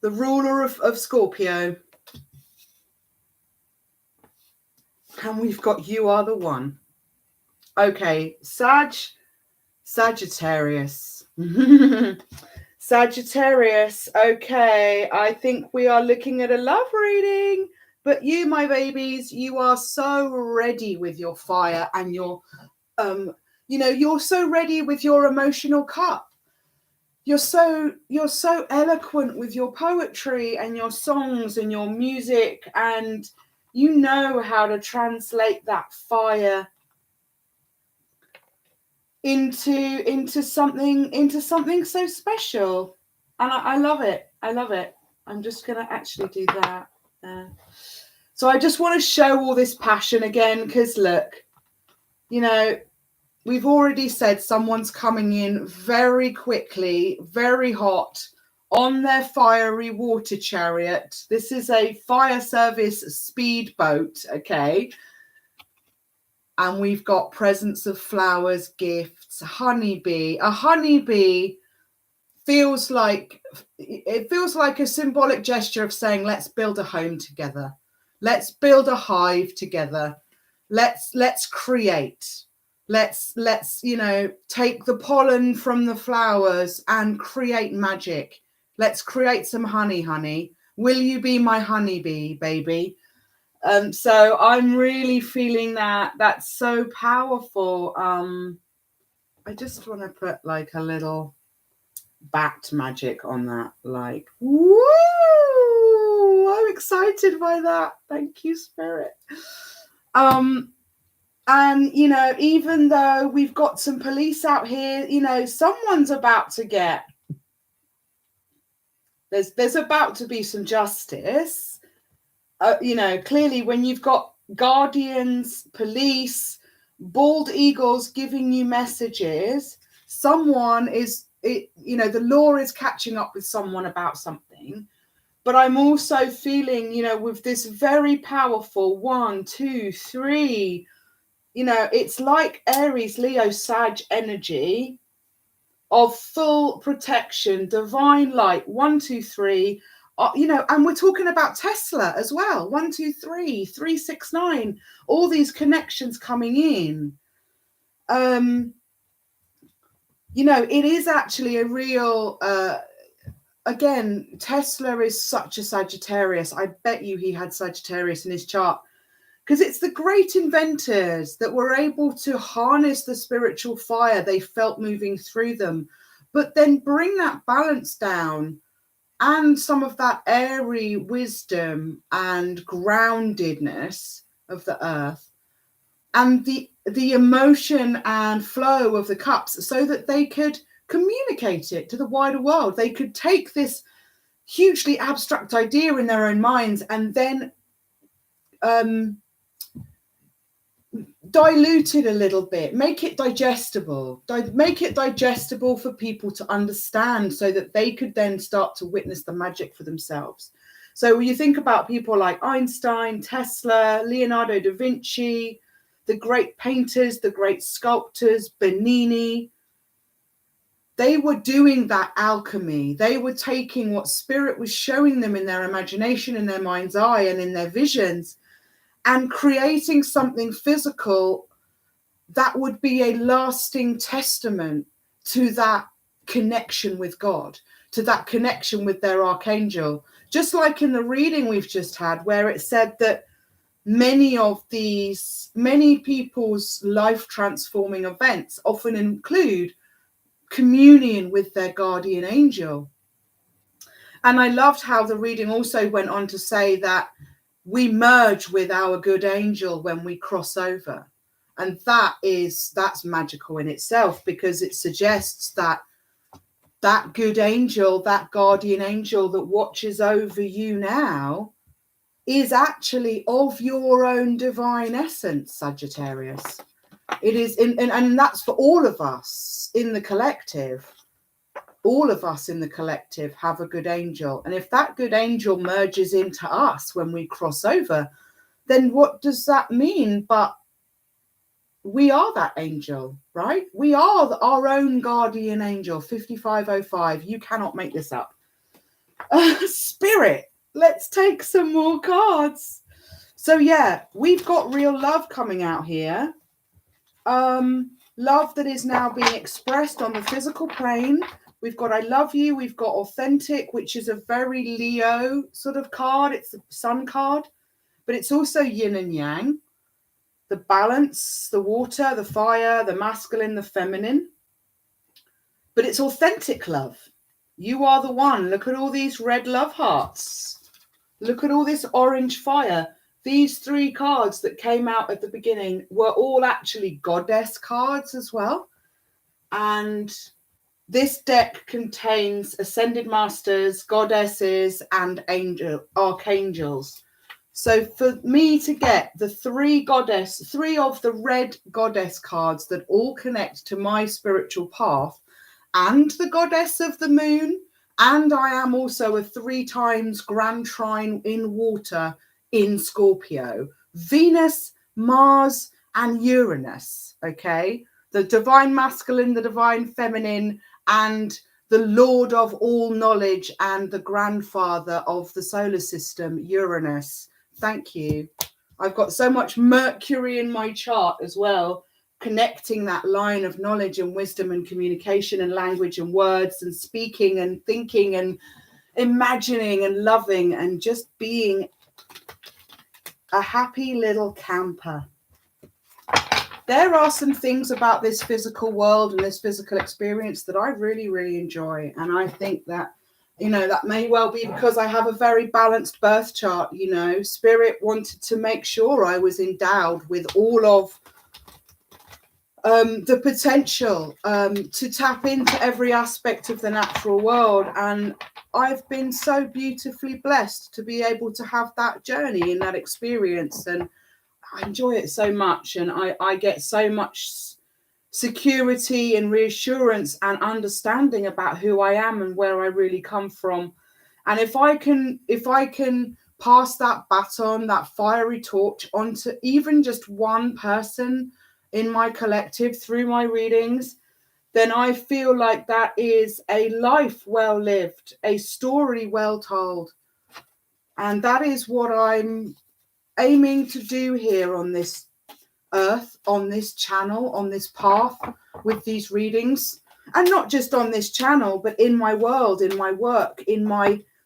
the ruler of Scorpio. And we've got you are the one. Okay, Sagittarius. Sagittarius, okay, I think we are looking at a love reading. But you, my babies, you are so ready with your fire and your, you're so ready with your emotional cup. You're so eloquent with your poetry and your songs and your music, and you know how to translate that fire into something so special. And I love it. I love it. I'm just going to actually do that. So I just want to show all this passion again, because look, we've already said someone's coming in very quickly, very hot, on their fiery water chariot. This is a fire service speedboat, okay? And we've got presents of flowers, gifts, honeybee. A honeybee feels like a symbolic gesture of saying, let's build a home together. Let's build a hive together. Let's create. Let's take the pollen from the flowers and create magic. Let's create some honey. Will you be my honeybee, baby? So I'm really feeling that. That's so powerful. I just want to put like a little bat magic on that. Like, woo! I'm excited by that. Thank you, Spirit. And, even though we've got some police out here, someone's about to get, there's about to be some justice. Clearly when you've got guardians, police, bald eagles giving you messages, someone is, the law is catching up with someone about something. But I'm also feeling, with this very powerful 1, 2, 3, it's like Aries, Leo, Sag energy of full protection, divine light, 1, 2, 3, and we're talking about Tesla as well, 1, 2, 3, 3, 6, 9, all these connections coming in. It is actually a real, again, Tesla is such a Sagittarius. I bet you he had Sagittarius in his chart. Because it's the great inventors that were able to harness the spiritual fire they felt moving through them, but then bring that balance down and some of that airy wisdom and groundedness of the earth and the emotion and flow of the cups so that they could communicate it to the wider world. They could take this hugely abstract idea in their own minds and then dilute it a little bit, make it digestible for people to understand so that they could then start to witness the magic for themselves. So when you think about people like Einstein, Tesla, Leonardo da Vinci, the great painters, the great sculptors, Bernini, they were doing that alchemy. They were taking what spirit was showing them in their imagination, in their mind's eye, and in their visions, and creating something physical that would be a lasting testament to that connection with God, to that connection with their archangel. Just like in the reading we've just had, where it said that many people's life transforming events often include communion with their guardian angel. And I loved how the reading also went on to say that we merge with our good angel when we cross over. And that's magical in itself, because it suggests that that good angel, that guardian angel that watches over you now, is actually of your own divine essence, Sagittarius. It is, and that's for all of us in the collective. All of us in the collective have a good angel. And if that good angel merges into us when we cross over, then what does that mean? But we are that angel, right? We are our own guardian angel, 5505. You cannot make this up. Spirit, let's take some more cards. So yeah, we've got real love coming out here. Love that is now being expressed on the physical plane. We've got I love you. We've got authentic, which is a very Leo sort of card. It's the sun card, but it's also yin and yang. The balance, the water, the fire, the masculine, the feminine. But it's authentic love. You are the one. Look at all these red love hearts. Look at all this orange fire. These 3 cards that came out at the beginning were all actually goddess cards as well. And this deck contains ascended masters, goddesses, and archangels. So for me to get the 3 of the red goddess cards that all connect to my spiritual path, and the goddess of the moon, and I am also a 3 times grand trine in water in Scorpio, Venus, Mars, and Uranus, okay? The divine masculine, the divine feminine, and the Lord of all knowledge and the grandfather of the solar system, Uranus. Thank you. I've got so much Mercury in my chart as well, connecting that line of knowledge and wisdom and communication and language and words and speaking and thinking and imagining and loving and just being a happy little camper. There are some things about this physical world and this physical experience that I really, really enjoy. And I think that, you know, that may well be because I have a very balanced birth chart. You know, Spirit wanted to make sure I was endowed with all of the potential to tap into every aspect of the natural world. And I've been so beautifully blessed to be able to have that journey and that experience. And I enjoy it so much. And I get so much security and reassurance and understanding about who I am and where I really come from. And if I can pass that baton, that fiery torch onto even just one person in my collective through my readings, then I feel like that is a life well lived, a story well told. And that is what I'm aiming to do here on this earth, on this channel, on this path with these readings. And not just on this channel, but in my world, in my work, in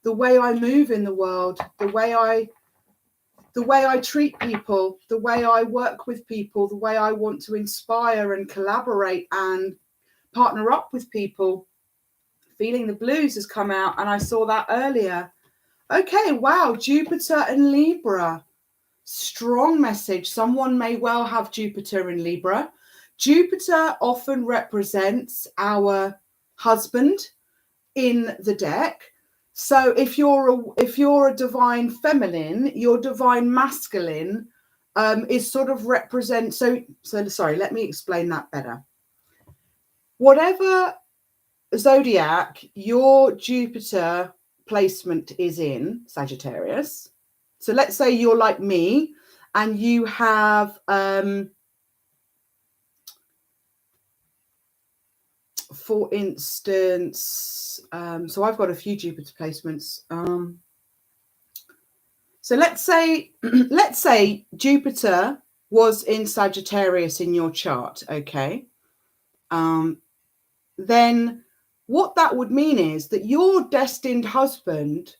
the way I move in the world, the way I treat people, the way I work with people, the way I want to inspire and collaborate and partner up with people. Feeling the Blues has come out, and I saw that earlier. Okay, wow, Jupiter and Libra. Strong message. Someone may well have Jupiter in Libra. Jupiter often represents our husband in the deck. So if you're a divine feminine, your divine masculine is sort of represent. So sorry, let me explain that better. Whatever zodiac your Jupiter placement is in, Sagittarius. So let's say you're like me and you have for instance, so I've got a few Jupiter placements. So let's say Jupiter was in Sagittarius in your chart, okay? Then what that would mean is that your destined husband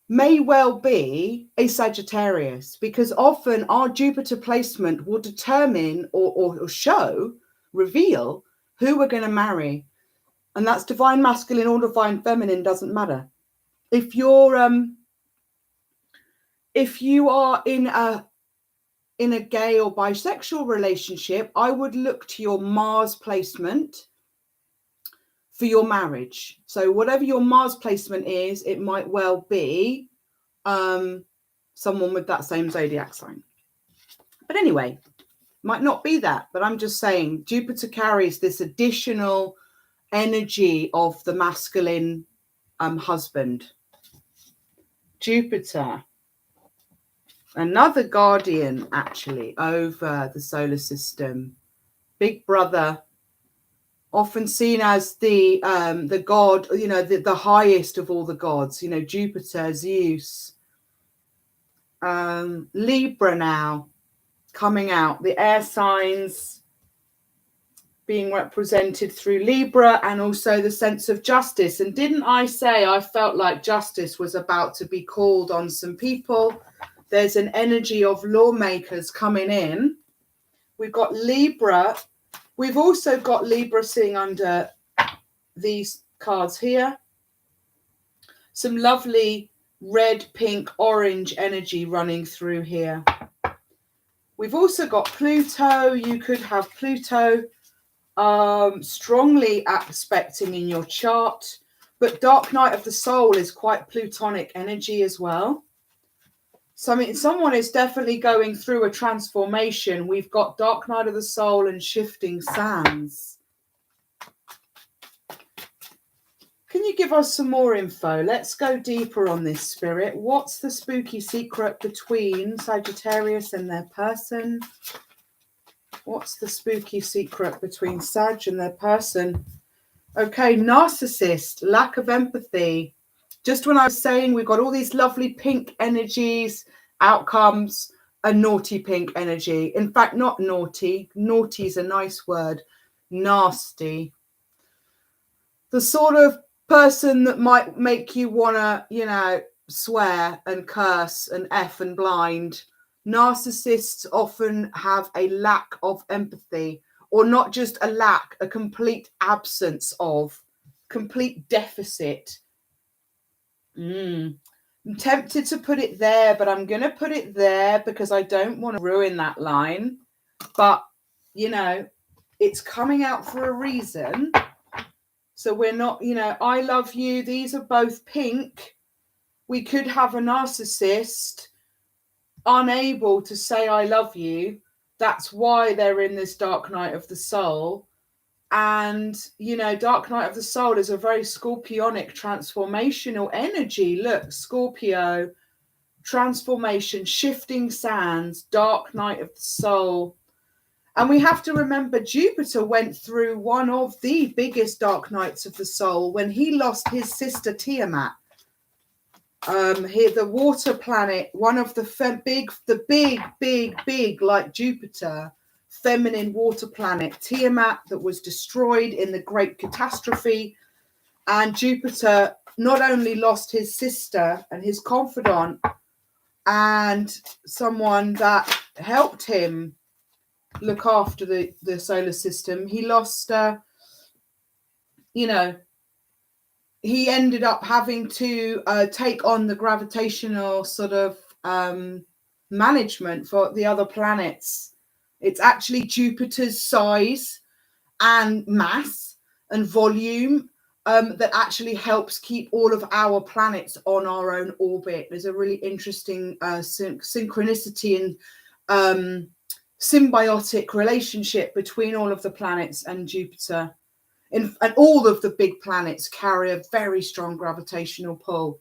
may well be a Sagittarius, because often our Jupiter placement will determine or reveal who we're going to marry. And that's divine masculine or divine feminine, doesn't matter. If you are in a gay or bisexual relationship, I would look to your Mars placement for your marriage. So whatever your Mars placement is, it might well be someone with that same zodiac sign. But anyway, might not be that, but I'm just saying Jupiter carries this additional energy of the masculine husband. Jupiter, another guardian actually over the solar system, big brother, often seen as the god, you know, the highest of all the gods, you know, Jupiter, Zeus. Libra now coming out, the air signs being represented through Libra, and also the sense of justice. And didn't I say I felt like justice was about to be called on some people? There's an energy of lawmakers coming in. We've got Libra. We've also got Libra sitting under these cards here. Some lovely red, pink, orange energy running through here. We've also got Pluto. You could have Pluto strongly aspecting in your chart, but dark night of the soul is quite Plutonic energy as well. So I mean, someone is definitely going through a transformation. We've got dark night of the soul and shifting sands. Can you give us some more info? Let's go deeper on this, Spirit. What's the spooky secret between Sagittarius and their person? What's the spooky secret between Sag and their person? Okay, narcissist, lack of empathy. Just when I was saying we've got all these lovely pink energies, outcomes, a naughty pink energy. In fact, not naughty. Naughty is a nice word. Nasty. The sort of person that might make you want to, you know, swear and curse and F and blind. Narcissists often have a lack of empathy, or not just a lack, a complete absence of, complete deficit. I'm tempted to put it there, but I'm going to put it there because I don't want to ruin that line. But, you know, it's coming out for a reason. So we're not, you know, I love you. These are both pink. We could have a narcissist unable to say I love you. That's why they're in this dark night of the soul. And, you know, dark night of the soul is a very scorpionic transformational energy. Look, Scorpio, transformation, shifting sands, dark night of the soul. And we have to remember Jupiter went through one of the biggest dark nights of the soul when he lost his sister Tiamat. Here, the water planet, one of the big, like Jupiter, feminine water planet, Tiamat, that was destroyed in the Great Catastrophe. And Jupiter not only lost his sister and his confidant and someone that helped him look after the solar system, he lost, you know, he ended up having to take on the gravitational sort of management for the other planets. It's actually Jupiter's size and mass and volume that actually helps keep all of our planets on our own orbit. There's a really interesting synchronicity and symbiotic relationship between all of the planets and Jupiter. And all of the big planets carry a very strong gravitational pull.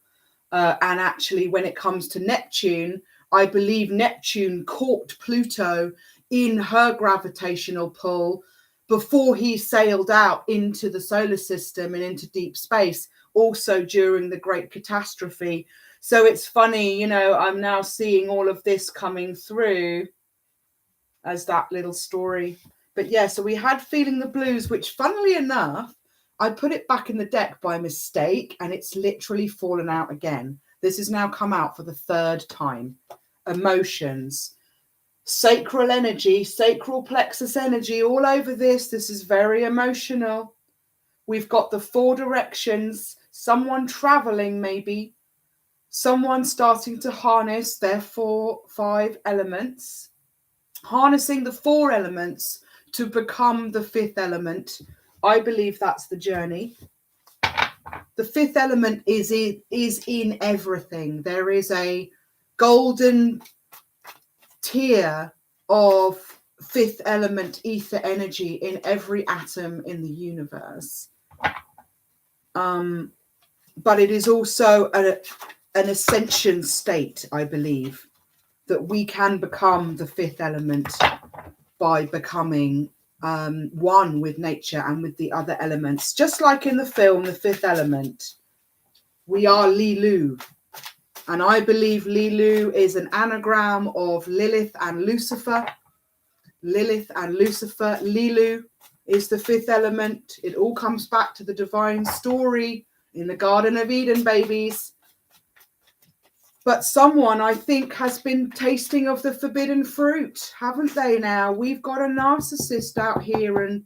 And actually, when it comes to Neptune, I believe Neptune caught Pluto in her gravitational pull before he sailed out into the solar system and into deep space, also during the Great Catastrophe. So it's funny, you know, I'm now seeing all of this coming through as that little story. But yeah, so we had Feeling the Blues, which funnily enough, I put it back in the deck by mistake and it's literally fallen out again. This has now come out for the third time. Emotions, sacral energy, sacral plexus energy all over this. This is very emotional. We've got the four directions, someone traveling maybe, someone starting to harness their 4-5 elements, harnessing the 4 elements to become the 5th element I believe that's the journey. The fifth element is in everything. There is a golden tier of fifth element ether energy in every atom in the universe. But it is also an ascension state, I believe, that we can become the fifth element by becoming one with nature and with the other elements. Just like in the film, The Fifth Element, we are Lilu. And I believe Lilu is an anagram of Lilith and Lucifer. Lilith and Lucifer. Lilu is the fifth element. It all comes back to the divine story in the Garden of Eden, babies. But someone, I think, has been tasting of the forbidden fruit, haven't they now? We've got a narcissist out here, and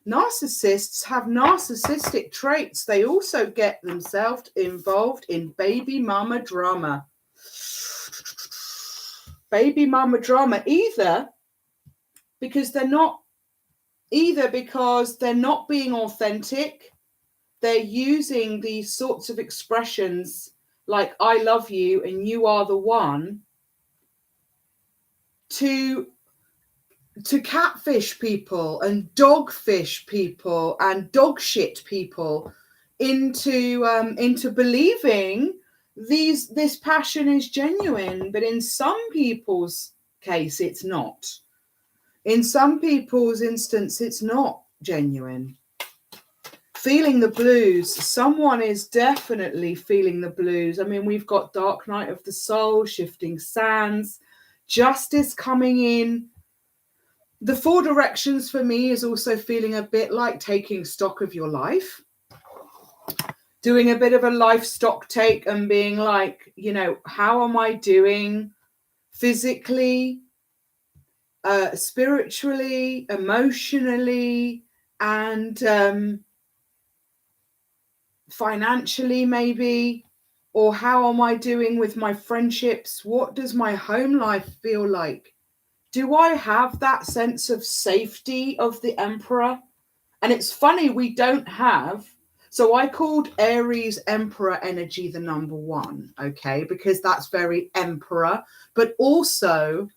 narcissists have narcissistic traits. They also get themselves involved in baby mama drama. Baby mama drama, either because they're not being authentic. They're using these sorts of expressions like I love you and you are the one to catfish people and dogfish people and dog shit people into believing this passion is genuine. But in some people's case, it's not. In some people's instance, it's not genuine. Feeling the blues. Someone is definitely feeling the blues. I mean, we've got Dark Night of the Soul, Shifting Sands, Justice coming in. The Four Directions for me is also feeling a bit like taking stock of your life. Doing a bit of a life stock take and being like, you know, how am I doing physically, spiritually, emotionally, and financially maybe, or how am I doing with my friendships? What does my home life feel like? Do I have that sense of safety of the Emperor? And it's funny, we don't have. So I called Aries Emperor energy the number one, okay, because that's very Emperor. But also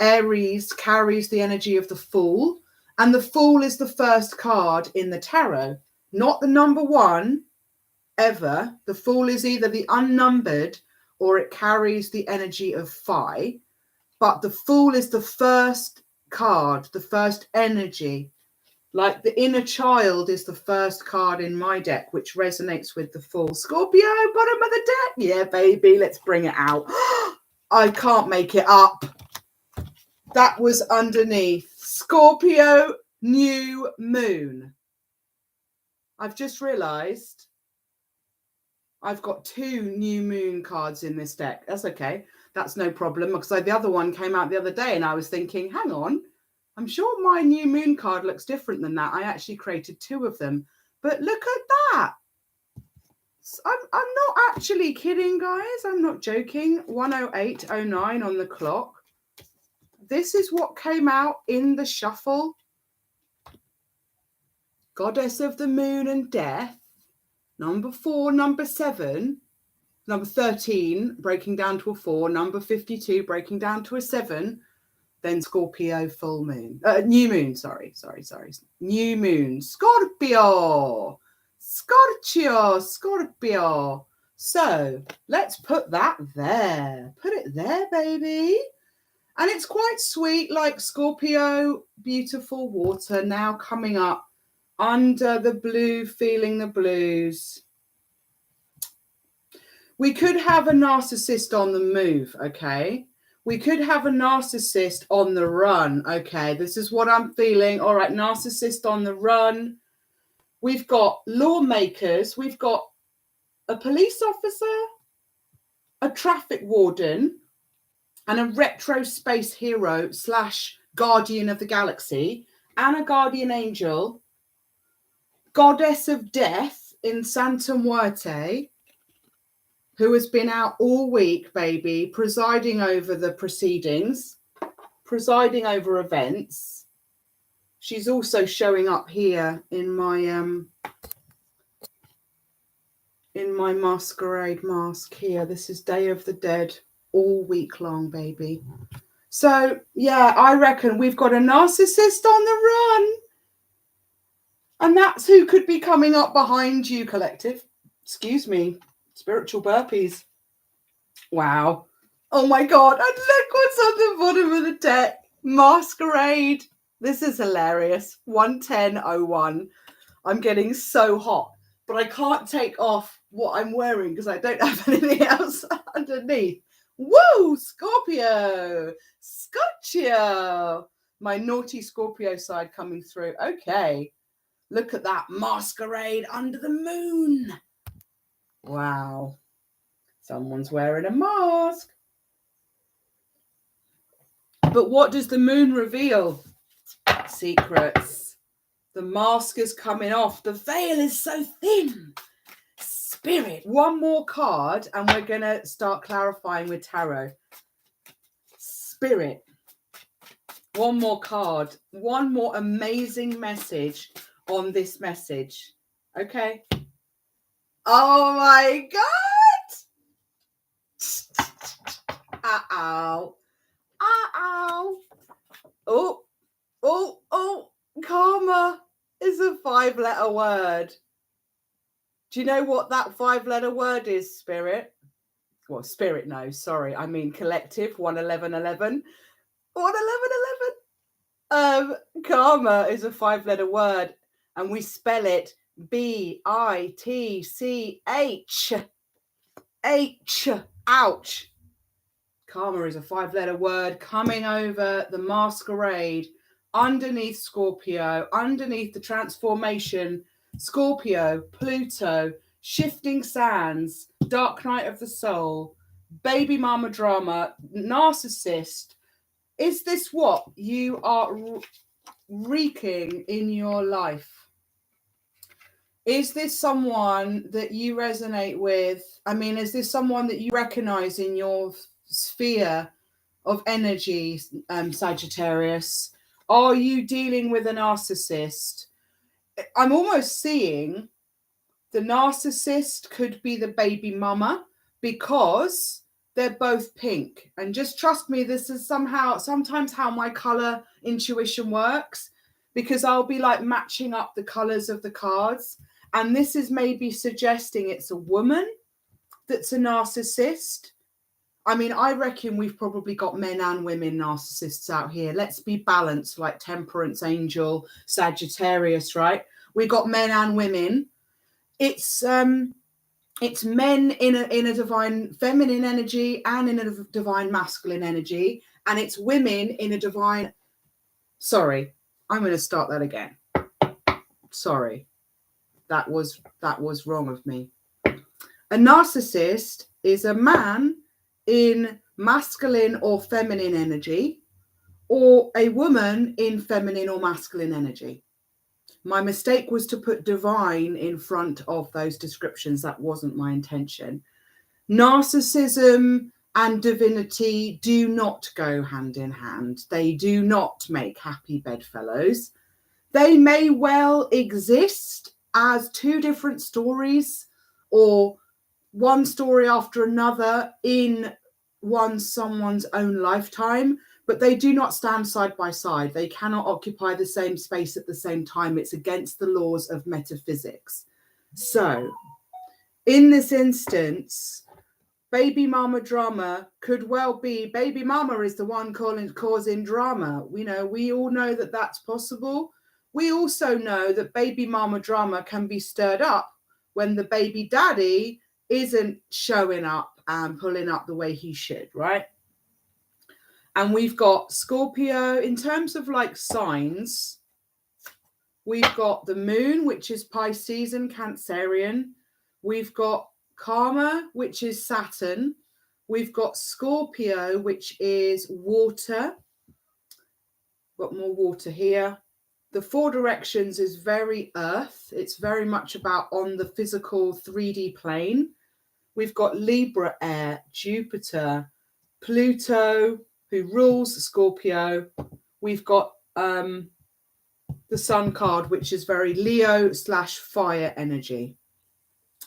Aries carries the energy of the Fool, and the Fool is the first card in the tarot, not the number one. Ever. The Fool is either the unnumbered or it carries the energy of Phi, but the Fool is the first card, the first energy. Like the inner child is the first card in my deck, which resonates with the Fool. Scorpio, bottom of the deck. Yeah, baby, let's bring it out. I can't make it up. That was underneath. Scorpio, new moon. I've just realized I've got 2 new moon cards in this deck. That's okay. That's no problem, because the other one came out the other day and I was thinking, hang on, I'm sure my new moon card looks different than that. I actually created 2 of them. But look at that. I'm not actually kidding, guys. I'm not joking. 1:08:09 on the clock. This is what came out in the shuffle. Goddess of the Moon and Death. Number 4, number 7, number 13, breaking down to a 4, number 52, breaking down to a 7, then Scorpio full moon. New moon, sorry. New moon. Scorpio. So let's put that there. Put it there, baby. And it's quite sweet, like Scorpio, beautiful water now coming up. Under the blue, feeling the blues. We could have a narcissist on the move, okay? We could have a narcissist on the run, okay? This is what I'm feeling. All right, narcissist on the run. We've got lawmakers. We've got a police officer, a traffic warden, and a retro space hero / guardian of the galaxy, and a guardian angel. Goddess of Death in Santa Muerte, who has been out all week, baby, presiding over the proceedings, presiding over events. She's also showing up here in my masquerade mask here. This is Day of the Dead all week long, baby. So, yeah, I reckon we've got a narcissist on the run. And that's who could be coming up behind you, collective. Excuse me. Spiritual burpees. Wow. Oh, my God. And look what's on the bottom of the deck. Masquerade. This is hilarious. 11001. I'm getting so hot. But I can't take off what I'm wearing because I don't have anything else underneath. Woo! Scorpio! Scotchio! My naughty Scorpio side coming through. Okay. Look at that masquerade under the moon. Wow. Someone's wearing a mask. But what does the moon reveal? Secrets. The mask is coming off. The veil is so thin. Spirit. One more card and we're going to start clarifying with tarot. Spirit. One more card. One more amazing message on this message. Okay. Oh my God. Uh-oh. Uh-oh. Oh. Karma is a 5-letter word. Do you know what that 5-letter word is, Spirit? Well, Spirit knows. Sorry. I mean collective. 11111. 11111. Karma is a 5-letter word. And we spell it B-I-T-C-H. H. Ouch. Karma is a 5-letter word coming over the masquerade, underneath Scorpio, underneath the transformation, Scorpio, Pluto, shifting sands, dark night of the soul, baby mama drama, narcissist. Is this what you are wreaking in your life? Is this someone that you resonate with? I mean, is this someone that you recognize in your sphere of energy, Sagittarius? Are you dealing with a narcissist? I'm almost seeing the narcissist could be the baby mama because they're both pink. And just trust me, this is sometimes how my color intuition works, because I'll be like matching up the colors of the cards. And this is maybe suggesting it's a woman that's a narcissist. I mean, I reckon we've probably got men and women narcissists out here. Let's be balanced, like Temperance Angel, Sagittarius, right? We got men and women. It's men in a divine feminine energy and in a divine masculine energy, and it's women in a divine. Sorry, I'm going to start that again. Sorry, that was wrong of me. A narcissist is a man in masculine or feminine energy, or a woman in feminine or masculine energy. My mistake was to put divine in front of those descriptions. That wasn't my intention. Narcissism and divinity do not go hand in hand. They do not make happy bedfellows. They may well exist as two different stories, or one story after another in someone's own lifetime, but they do not stand side by side. They cannot occupy the same space at the same time. It's against the laws of metaphysics. So in this instance, baby mama drama could well be baby mama is the one causing drama. We all know that that's possible. We also know that baby mama drama can be stirred up when the baby daddy isn't showing up and pulling up the way he should, right? And we've got Scorpio in terms of like signs. We've got the moon, which is Pisces and Cancerian. We've got Karma, which is Saturn. We've got Scorpio, which is water. Got more water here. The 4 directions is very earth. It's very much about on the physical 3D plane. We've got Libra, air, Jupiter, Pluto, who rules Scorpio. We've got the Sun card, which is very Leo/fire energy.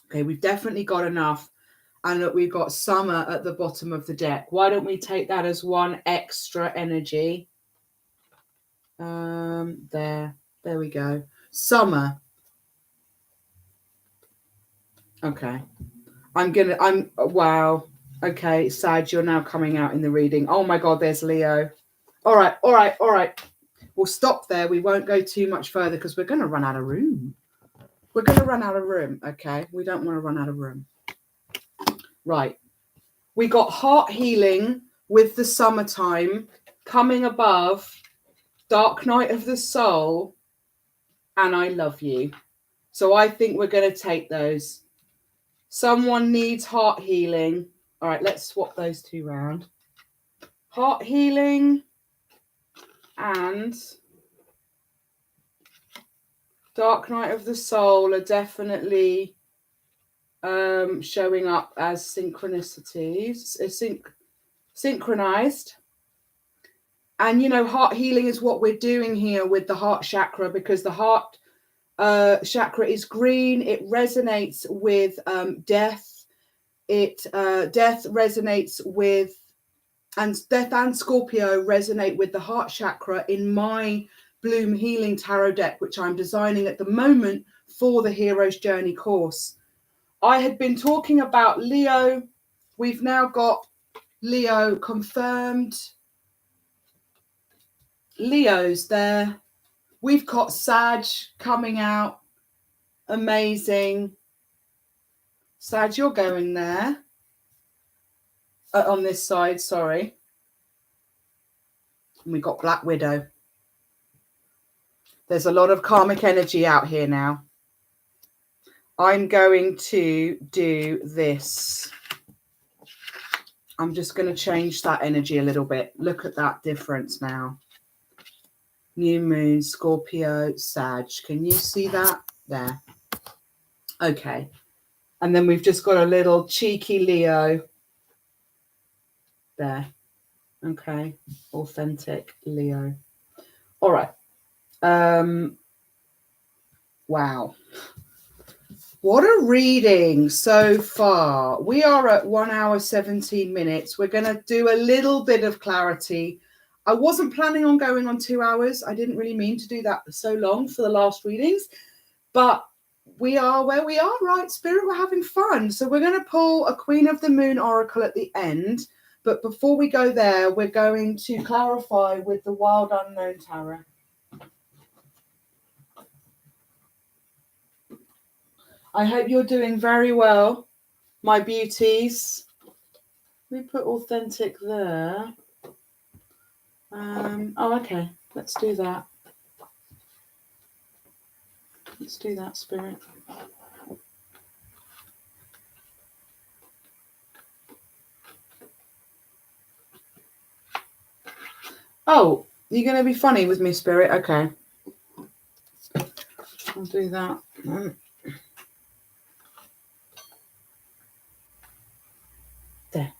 Okay, we've definitely got enough. And look, we've got summer at the bottom of the deck. Why don't we take that as one extra energy? There we go. Summer. Okay. Wow. Okay, Sag, you're now coming out in the reading. Oh my God, there's Leo. All right. We'll stop there. We won't go too much further because we're going to run out of room. Okay? We don't want to run out of room. Right. We got heart healing with the summertime coming above, dark night of the soul, and I love you. So I think we're going to take those. Someone needs heart healing. All right, let's swap those two round. Heart healing and dark night of the soul are definitely showing up as synchronicities, synchronized. And, you know, heart healing is what we're doing here with the heart chakra, because the heart chakra is green. It resonates with death. Death resonates with, and Death and Scorpio resonate with the heart chakra in my Bloom Healing Tarot deck, which I'm designing at the moment for the Hero's Journey course. I had been talking about Leo. We've now got Leo confirmed. Leo's there. We've got Sag coming out. Amazing. Sag, you're going there. On this side, sorry. And we got Black Widow. There's a lot of karmic energy out here now. I'm going to do this. I'm just going to change that energy a little bit. Look at that difference now. New moon, Scorpio, Sag. Can you see that? There. Okay. And then we've just got a little cheeky Leo. There. Okay. Authentic Leo. All right. Wow. What a reading so far. We are at 1 hour, 17 minutes. We're going to do a little bit of clarity. I wasn't planning on going on 2 hours. I didn't really mean to do that so long for the last readings, but we are where we are, right? Spirit, we're having fun. So we're going to pull a Queen of the Moon Oracle at the end. But before we go there, we're going to clarify with the Wild Unknown Tarot. I hope you're doing very well, my beauties. We put authentic there. Oh, okay. Let's do that. Let's do that, Spirit. Oh, you're going to be funny with me, Spirit? Okay. I'll do that. There.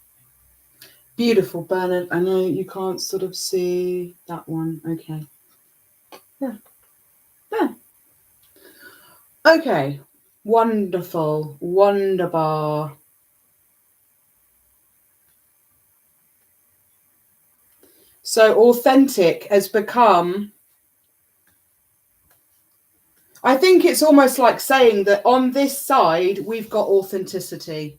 Beautiful, Bernard. I know you can't sort of see that one. Okay. Yeah. Yeah. Okay. Wonderful. Wonderbar. So authentic has become, I think it's almost like saying that on this side, we've got authenticity.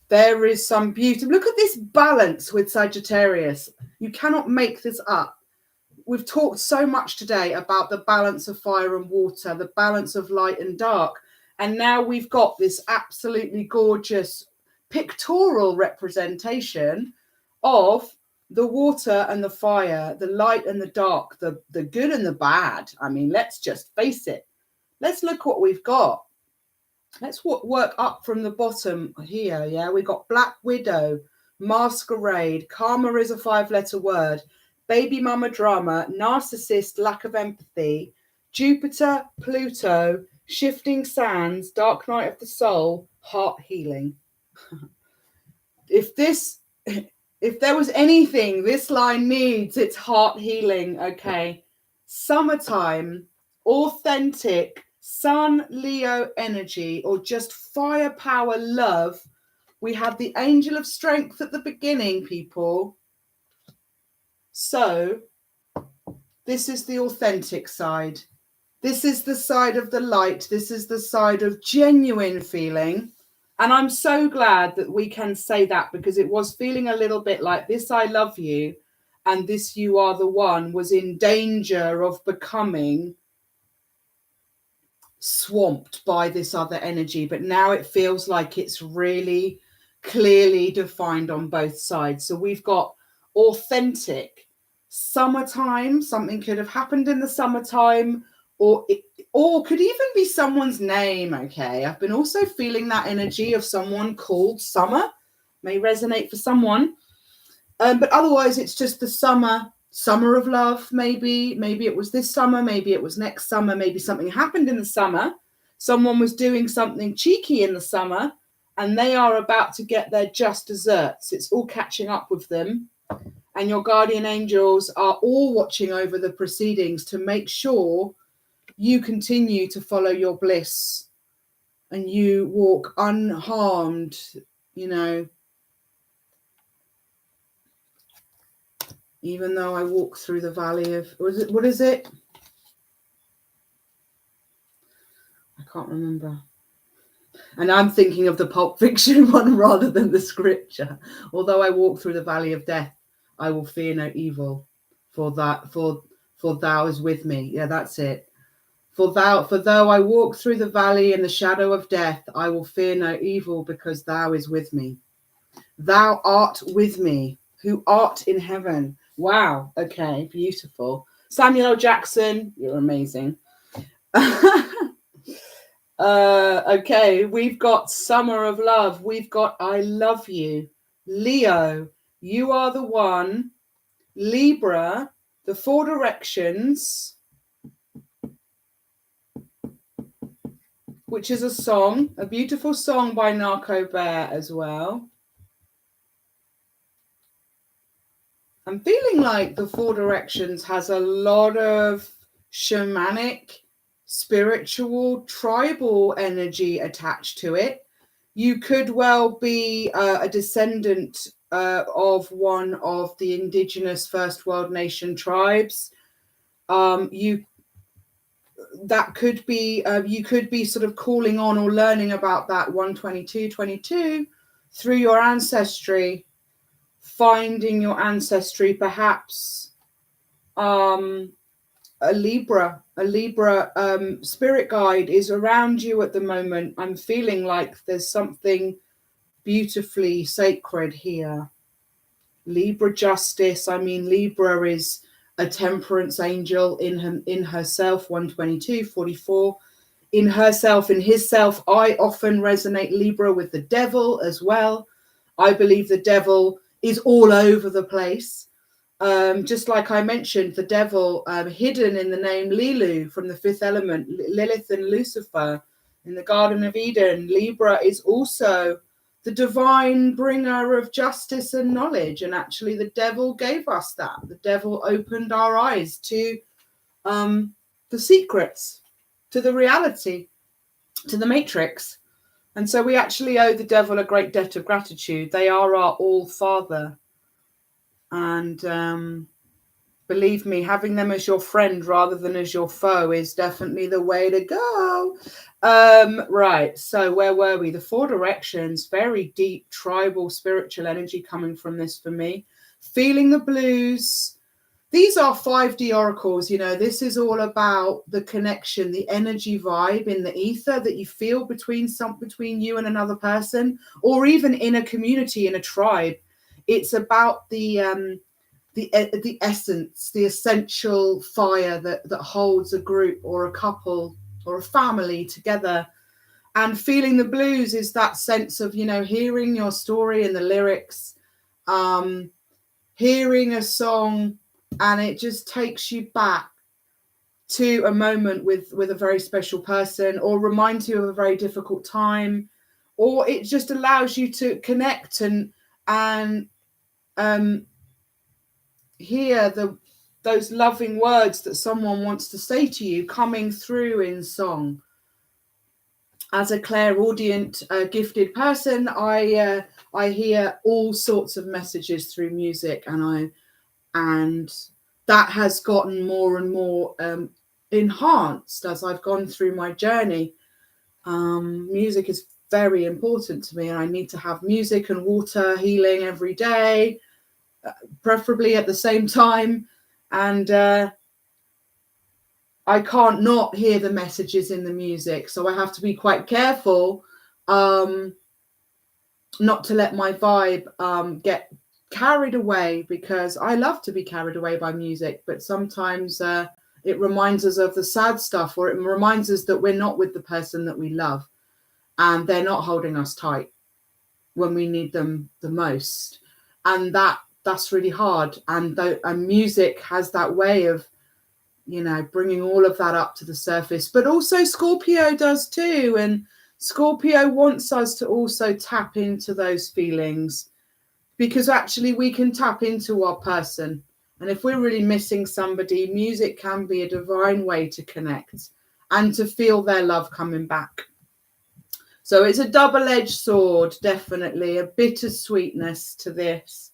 There is some beauty. Look at this balance with Sagittarius. You cannot make this up. We've talked so much today about the balance of fire and water, the balance of light and dark. And now we've got this absolutely gorgeous pictorial representation of the water and the fire, the light and the dark, the good and the bad. I mean, let's just face it. Let's look what we've got. Let's work up from the bottom here. Yeah, we got Black Widow, Masquerade, Karma is a 5-letter word, Baby Mama Drama, Narcissist, Lack of Empathy, Jupiter, Pluto, Shifting Sands, Dark Night of the Soul, Heart Healing. If there was anything this line needs, it's heart healing. Okay. summertime, authentic Sun Leo energy, or just firepower love. We have the angel of strength at the beginning, people. So this is the authentic side. This is the side of the light. This is the side of genuine feeling. And I'm so glad that we can say that, because it was feeling a little bit like this I love you and this you are the one was in danger of becoming swamped by this other energy. But now it feels like it's really clearly defined on both sides. So we've got authentic summertime. Something could have happened in the summertime, or could even be someone's name. Okay, I've been also feeling that energy of someone called Summer. May resonate for someone, but otherwise it's just the summer of love. Maybe it was this summer, maybe it was next summer, maybe something happened in the summer, someone was doing something cheeky in the summer, and they are about to get their just desserts. It's all catching up with them, and your guardian angels are all watching over the proceedings to make sure you continue to follow your bliss and you walk unharmed, you know. Even though I walk through the valley of, what is it? I can't remember. And I'm thinking of the Pulp Fiction one rather than the scripture. Although I walk through the valley of death, I will fear no evil, for thou is with me. Yeah, that's it. For though I walk through the valley in the shadow of death, I will fear no evil, because thou is with me. Thou art with me, who art in heaven. Wow. Okay, beautiful. Samuel L. Jackson, you're amazing. Okay, we've got Summer of Love. We've got I Love You. Leo, you are the one. Libra, the Four Directions, which is a song, a beautiful song by Narco Bear as well. I'm feeling like the Four Directions has a lot of shamanic, spiritual, tribal energy attached to it. You could well be a descendant of one of the indigenous First World Nation tribes. You could be sort of calling on or learning about that 122 through your ancestry, finding your ancestry, perhaps a Libra spirit guide is around you at the moment. I'm feeling like there's something beautifully sacred here. Libra justice. I mean, Libra is a temperance angel in herself, 122, 44. In herself, in his self. I often resonate Libra with the devil as well. I believe the devil is all over the place. Just like I mentioned, the devil hidden in the name Lilu from the fifth element, Lilith and Lucifer in the Garden of Eden. Libra is also the divine bringer of justice and knowledge. And actually the devil gave us that. The devil opened our eyes to the secrets, to the reality, to the matrix. And so we actually owe the devil a great debt of gratitude. They are our all father. And believe me, having them as your friend rather than as your foe is definitely the way to go. Right, so where were we? The Four Directions, very deep tribal spiritual energy coming from this for me. Feeling the blues. These are 5D oracles, you know, this is all about the connection, the energy vibe in the ether that you feel between you and another person, or even in a community, in a tribe. It's about the essence, the essential fire that holds a group or a couple or a family together. And feeling the blues is that sense of, you know, hearing your story in the lyrics, hearing a song, and it just takes you back to a moment with a very special person, or reminds you of a very difficult time, or it just allows you to connect and hear those loving words that someone wants to say to you coming through in song. As a clairaudient, gifted person, I hear all sorts of messages through music, and that has gotten more and more enhanced as I've gone through my journey. Music is very important to me, and I need to have music and water healing every day, preferably at the same time. And I can't not hear the messages in the music, so I have to be quite careful not to let my vibe get carried away, because I love to be carried away by music, but sometimes it reminds us of the sad stuff, or it reminds us that we're not with the person that we love and they're not holding us tight when we need them the most. And that's really hard. And music has that way of, you know, bringing all of that up to the surface. But also Scorpio does too. And Scorpio wants us to also tap into those feelings, because actually we can tap into our person. And if we're really missing somebody, music can be a divine way to connect and to feel their love coming back. So it's a double-edged sword, definitely, a bittersweetness to this.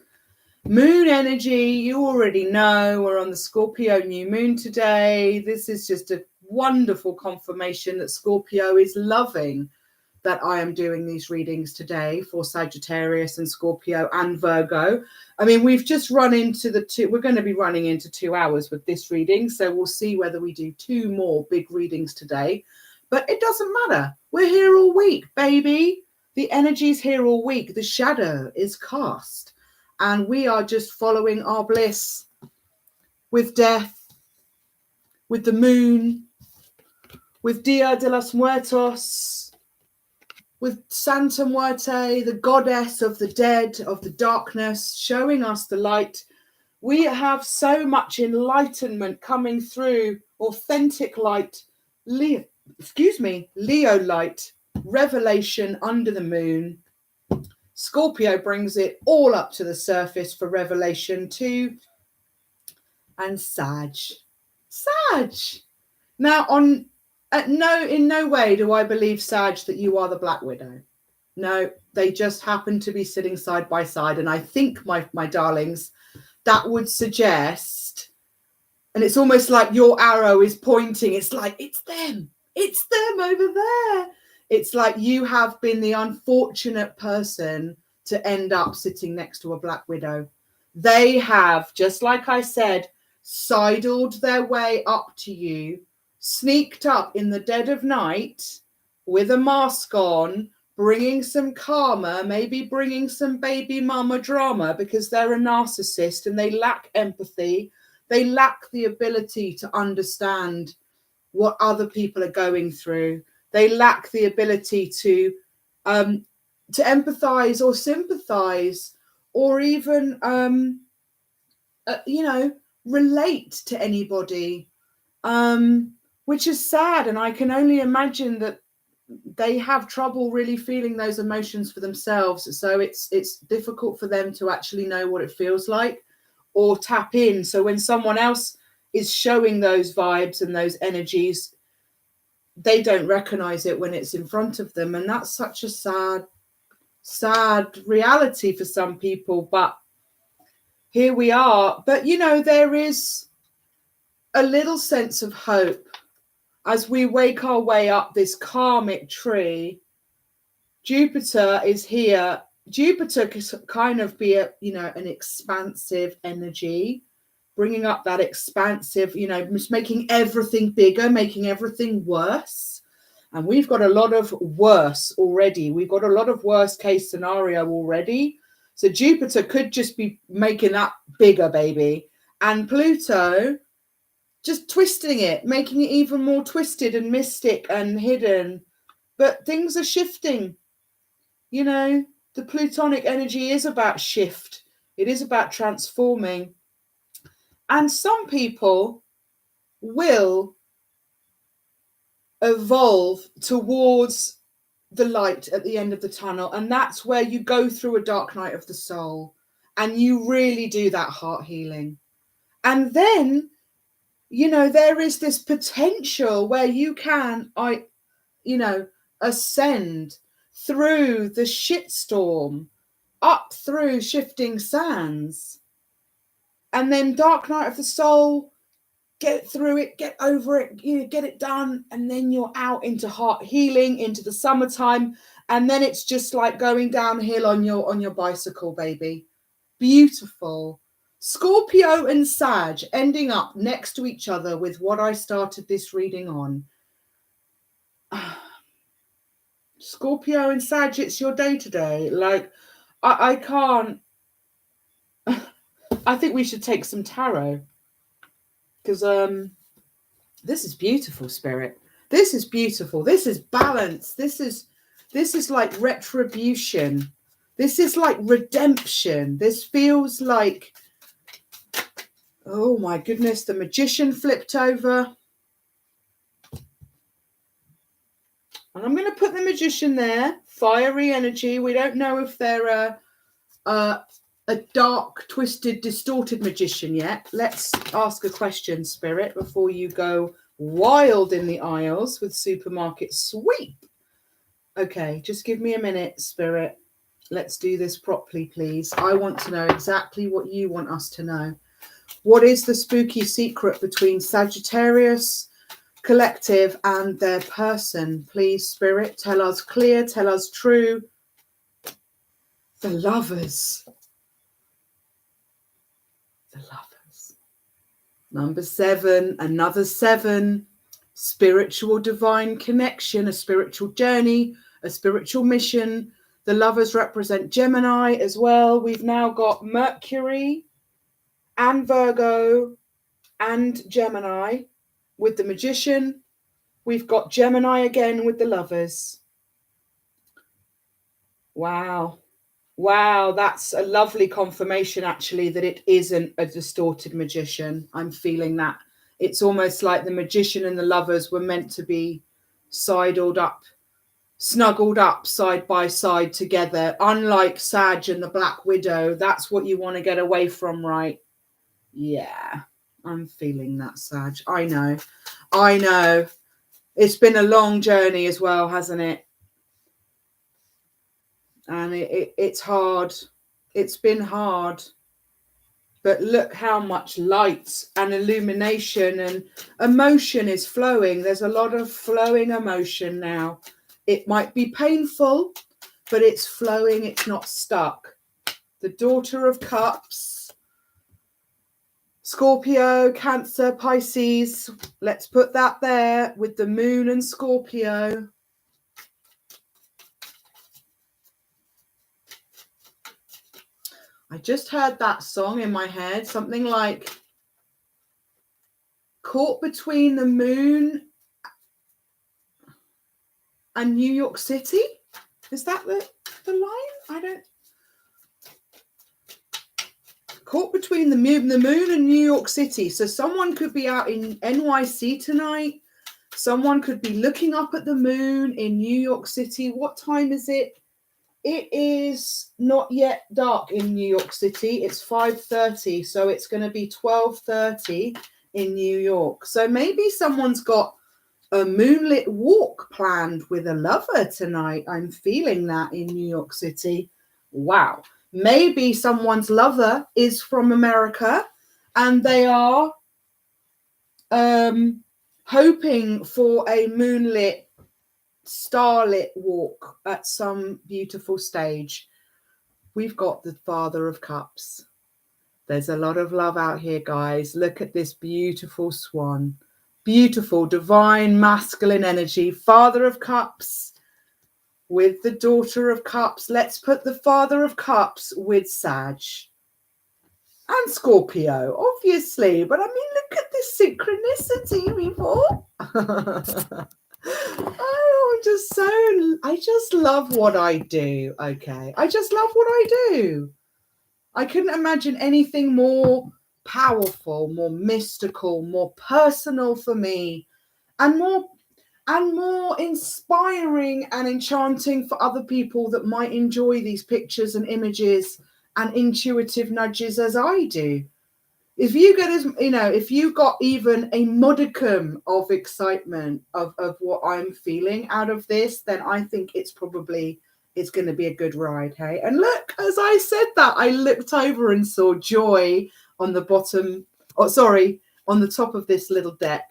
Moon energy, you already know, we're on the Scorpio new moon today. This is just a wonderful confirmation that Scorpio is loving that I am doing these readings today for Sagittarius and Scorpio and Virgo. I mean, we've just run into we're going to be running into 2 hours with this reading, so we'll see whether we do 2 more big readings today. But it doesn't matter. We're here all week, baby. The energy's here all week. The shadow is cast. And we are just following our bliss with death, with the moon, with Dia de los Muertos, with Santa Muerte, the goddess of the dead, of the darkness, showing us the light. We have so much enlightenment coming through, authentic light, Leo light, revelation under the moon. Scorpio brings it all up to the surface for revelation too. And Sag. Now, in no way do I believe, Sag, that you are the Black Widow. No, they just happen to be sitting side by side. And I think, my darlings, that would suggest, and it's almost like your arrow is pointing, it's like, it's them over there. It's like you have been the unfortunate person to end up sitting next to a Black Widow. They have, just like I said, sidled their way up to you, sneaked up in the dead of night with a mask on, bringing some karma, maybe bringing some baby mama drama, because they're a narcissist and they lack empathy. They lack the ability to understand what other people are going through. They lack the ability to empathize or sympathize, or even, relate to anybody, which is sad. And I can only imagine that they have trouble really feeling those emotions for themselves. So it's difficult for them to actually know what it feels like or tap in. So when someone else is showing those vibes and those energies, they don't recognize it when it's in front of them. And that's such a sad reality for some people. But here we are. But, there is a little sense of hope as we wake our way up this karmic tree. Jupiter is here. Jupiter can kind of be an expansive energy, bringing up that expansive, just making everything bigger, making everything worse. And we've got a lot of worse already. We've got a lot of worst case scenario already. So Jupiter could just be making that bigger, baby. And Pluto just twisting it, making it even more twisted and mystic and hidden. But things are shifting. The Plutonic energy is about shift. It is about transforming. And some people will evolve towards the light at the end of the tunnel. And that's where you go through a dark night of the soul and you really do that heart healing. And then, you know, there is this potential where you can, ascend through the shitstorm, up through shifting sands. And then Dark Night of the Soul, get through it, get over it, get it done. And then you're out into heart healing, into the summertime. And then it's just like going downhill on your bicycle, baby. Beautiful. Scorpio and Sag ending up next to each other with what I started this reading on. Scorpio and Sag, it's your day today. Like, I can't. I think we should take some tarot, because this is beautiful, Spirit. This is beautiful. This is balance. This is like retribution. This is like redemption. This feels like, oh my goodness, the Magician flipped over. And I'm going to put the Magician there. Fiery energy. We don't know if they're a dark, twisted, distorted magician yet. Let's ask a question, Spirit, before you go wild in the aisles with Supermarket Sweep. Okay, just give me a minute, Spirit. Let's do this properly, please. I want to know exactly what you want us to know. What is the spooky secret between Sagittarius Collective and their person? Please, Spirit, tell us clear, tell us true. The Lovers. The Lovers. Number 7, another 7. Spiritual divine connection, a spiritual journey, a spiritual mission. The Lovers represent Gemini as well. We've now got Mercury and Virgo and Gemini with the Magician. We've got Gemini again with the Lovers. Wow. Wow, that's a lovely confirmation, actually, that it isn't a distorted magician. I'm feeling that. It's almost like the Magician and the Lovers were meant to be snuggled up side by side together. Unlike Sag and the Black Widow, that's what you want to get away from, right? Yeah, I'm feeling that, Sag. I know. It's been a long journey as well, hasn't it? And it's hard. It's been hard. But look how much light and illumination and emotion is flowing. There's a lot of flowing emotion now. It might be painful, but it's flowing. It's not stuck. The Daughter of Cups. Scorpio, Cancer, Pisces. Let's put that there with the Moon and Scorpio. I just heard that song in my head, something like Caught Between the Moon and New York City. Is that the line? Caught Between the Moon and New York City. So someone could be out in NYC tonight. Someone could be looking up at the moon in New York City. What time is it? It is not yet dark in New York City. It's 5:30, so it's going to be 12:30 in New York. So maybe someone's got a moonlit walk planned with a lover tonight. I'm feeling that in New York City. Wow. Maybe someone's lover is from America and they are hoping for a moonlit, starlit walk at some beautiful stage. We've got the Father of Cups. There's a lot of love out here, guys. Look at this beautiful swan. Beautiful, divine, masculine energy. Father of Cups with the Daughter of Cups. Let's put the Father of Cups with Sag and Scorpio, obviously. But I mean, look at this synchronicity, people. I just love what I do. Okay. I just love what I do. I couldn't imagine anything more powerful, more mystical, more personal for me, and more inspiring and enchanting for other people that might enjoy these pictures and images and intuitive nudges as I do. if you get if you got even a modicum of excitement of what I'm feeling out of this, then I think it's going to be a good ride. Hey, and look, as I said that, I looked over and saw Joy on the bottom. Oh, sorry, on the top of this little deck.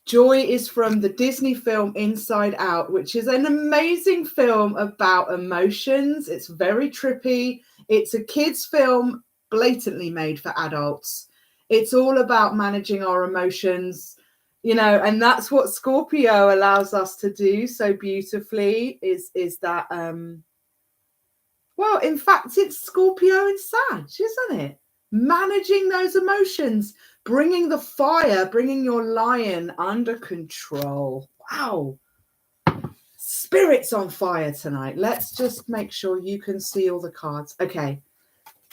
Joy is from the Disney film Inside Out, which is an amazing film about emotions. It's very trippy. It's a kid's film, blatantly made for adults. It's all about managing our emotions, and that's what Scorpio allows us to do so beautifully is that, well, in fact, it's Scorpio and Sag, isn't it? Managing those emotions, bringing the fire, bringing your lion under control. Wow. Spirit's on fire tonight. Let's just make sure you can see all the cards. Okay.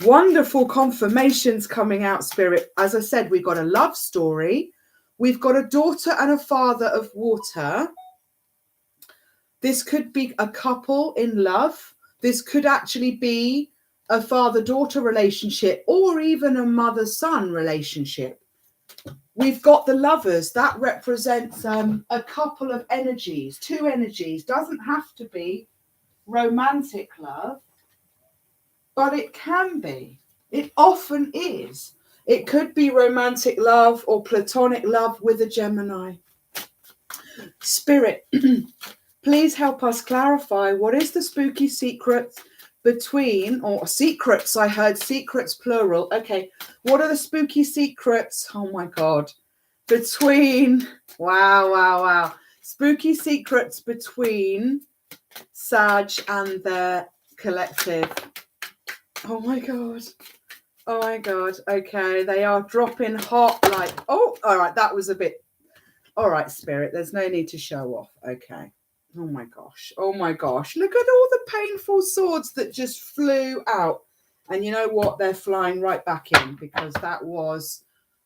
Wonderful confirmations coming out, Spirit. As I said, we've got a love story. We've got a daughter and a father of water. This could be a couple in love. This could actually be a father-daughter relationship or even a mother-son relationship. We've got the lovers. That represents a couple of energies, two energies. Doesn't have to be romantic love, but it can be. It often is. It could be romantic love or platonic love with a Gemini. Spirit, please help us clarify what is the spooky secret between, or secrets, I heard secrets plural. Okay, what are the spooky secrets? Oh my God. Between, wow. Spooky secrets between Sag and their collective. Oh my God. Okay, they are dropping hot like, oh, all right, that was a bit, all right, Spirit, there's no need to show off. Okay. Oh my gosh. Look at all the painful swords that just flew out. And you know what? They're flying right back in because that was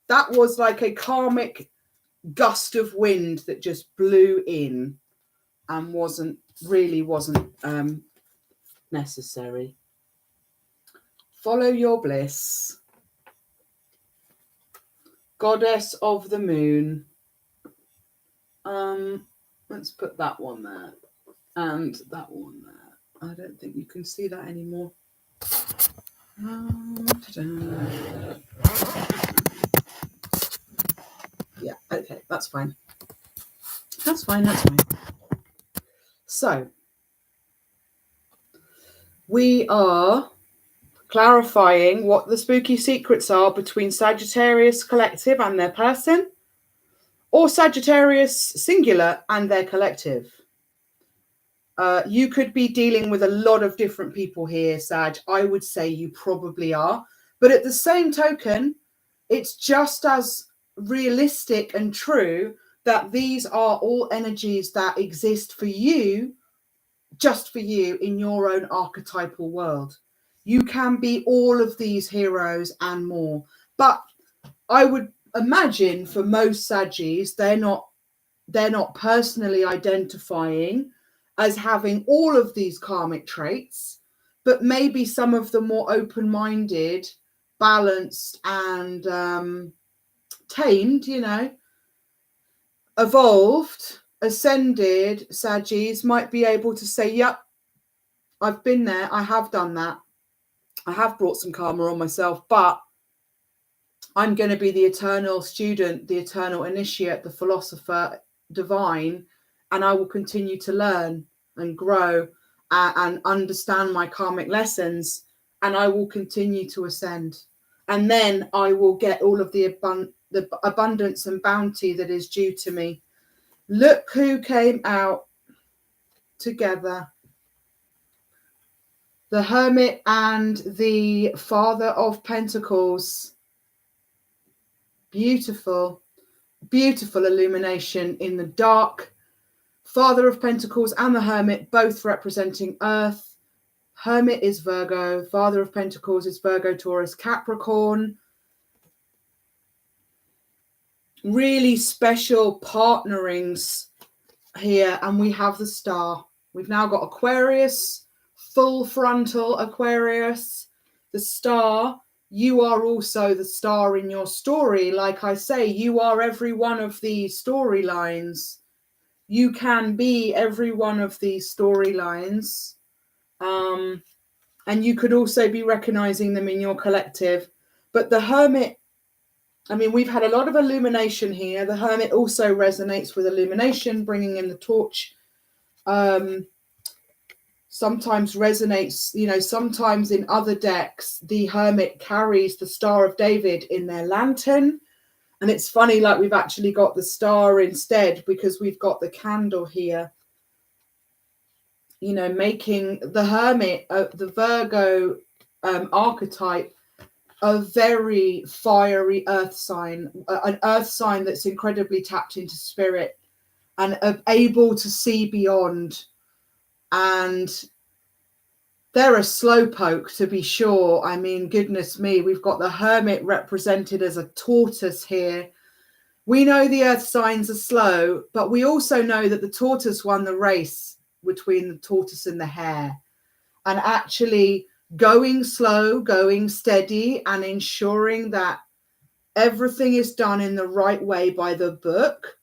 like a karmic gust of wind that just blew in and wasn't necessary. Follow your bliss. Goddess of the moon. Let's put that one there and that one there. I don't think you can see that anymore. Yeah, okay, that's fine. That's fine. So, we are clarifying what the spooky secrets are between Sagittarius collective and their person, or Sagittarius singular and their collective. You could be dealing with a lot of different people here, Sag. I would say you probably are. But at the same token, it's just as realistic and true that these are all energies that exist for you, just for you in your own archetypal world. You can be all of these heroes and more. But I would imagine for most Saggies, they're not personally identifying as having all of these karmic traits, but maybe some of the more open-minded, balanced, and tamed, evolved, ascended Saggies might be able to say, yep, I've been there, I have done that, I have brought some karma on myself, but I'm going to be the eternal student, the eternal initiate, the philosopher divine, and I will continue to learn and grow and understand my karmic lessons, and I will continue to ascend. And then I will get all of the abundance and bounty that is due to me. Look who came out together. The Hermit and the Father of Pentacles. Beautiful, beautiful illumination in the dark. Father of Pentacles and the Hermit, both representing Earth. Hermit is Virgo. Father of Pentacles is Virgo, Taurus, Capricorn. Really special partnerings here. And we have the star. We've now got Aquarius, full frontal Aquarius, the star, you are also the star in your story. Like I say, you are every one of these storylines. You can be every one of these storylines. And you could also be recognizing them in your collective. But the Hermit, I mean, we've had a lot of illumination here. The Hermit also resonates with illumination, bringing in the torch. Sometimes resonates, you know, sometimes in other decks, the Hermit carries the Star of David in their lantern. And it's funny, like we've actually got the star instead because we've got the candle here, you know, making the Hermit, the Virgo archetype, a very fiery earth sign, an earth sign that's incredibly tapped into spirit and able to see beyond. And they're a slowpoke, to be sure. I mean, goodness me, we've got the Hermit represented as a tortoise here. We know the earth signs are slow, but we also know that the tortoise won the race between the tortoise and the hare. And actually going slow, going steady, and ensuring that everything is done in the right way by the book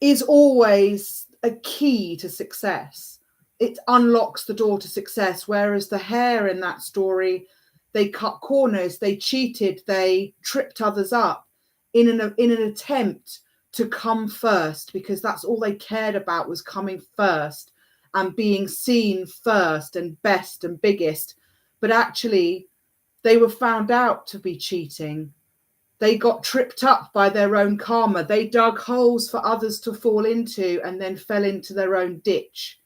is always a key to success. It unlocks the door to success. Whereas the hare in that story, they cut corners, they cheated, they tripped others up in an attempt to come first, because that's all they cared about, was coming first and being seen first and best and biggest. But actually, they were found out to be cheating. They got tripped up by their own karma. They dug holes for others to fall into and then fell into their own ditch.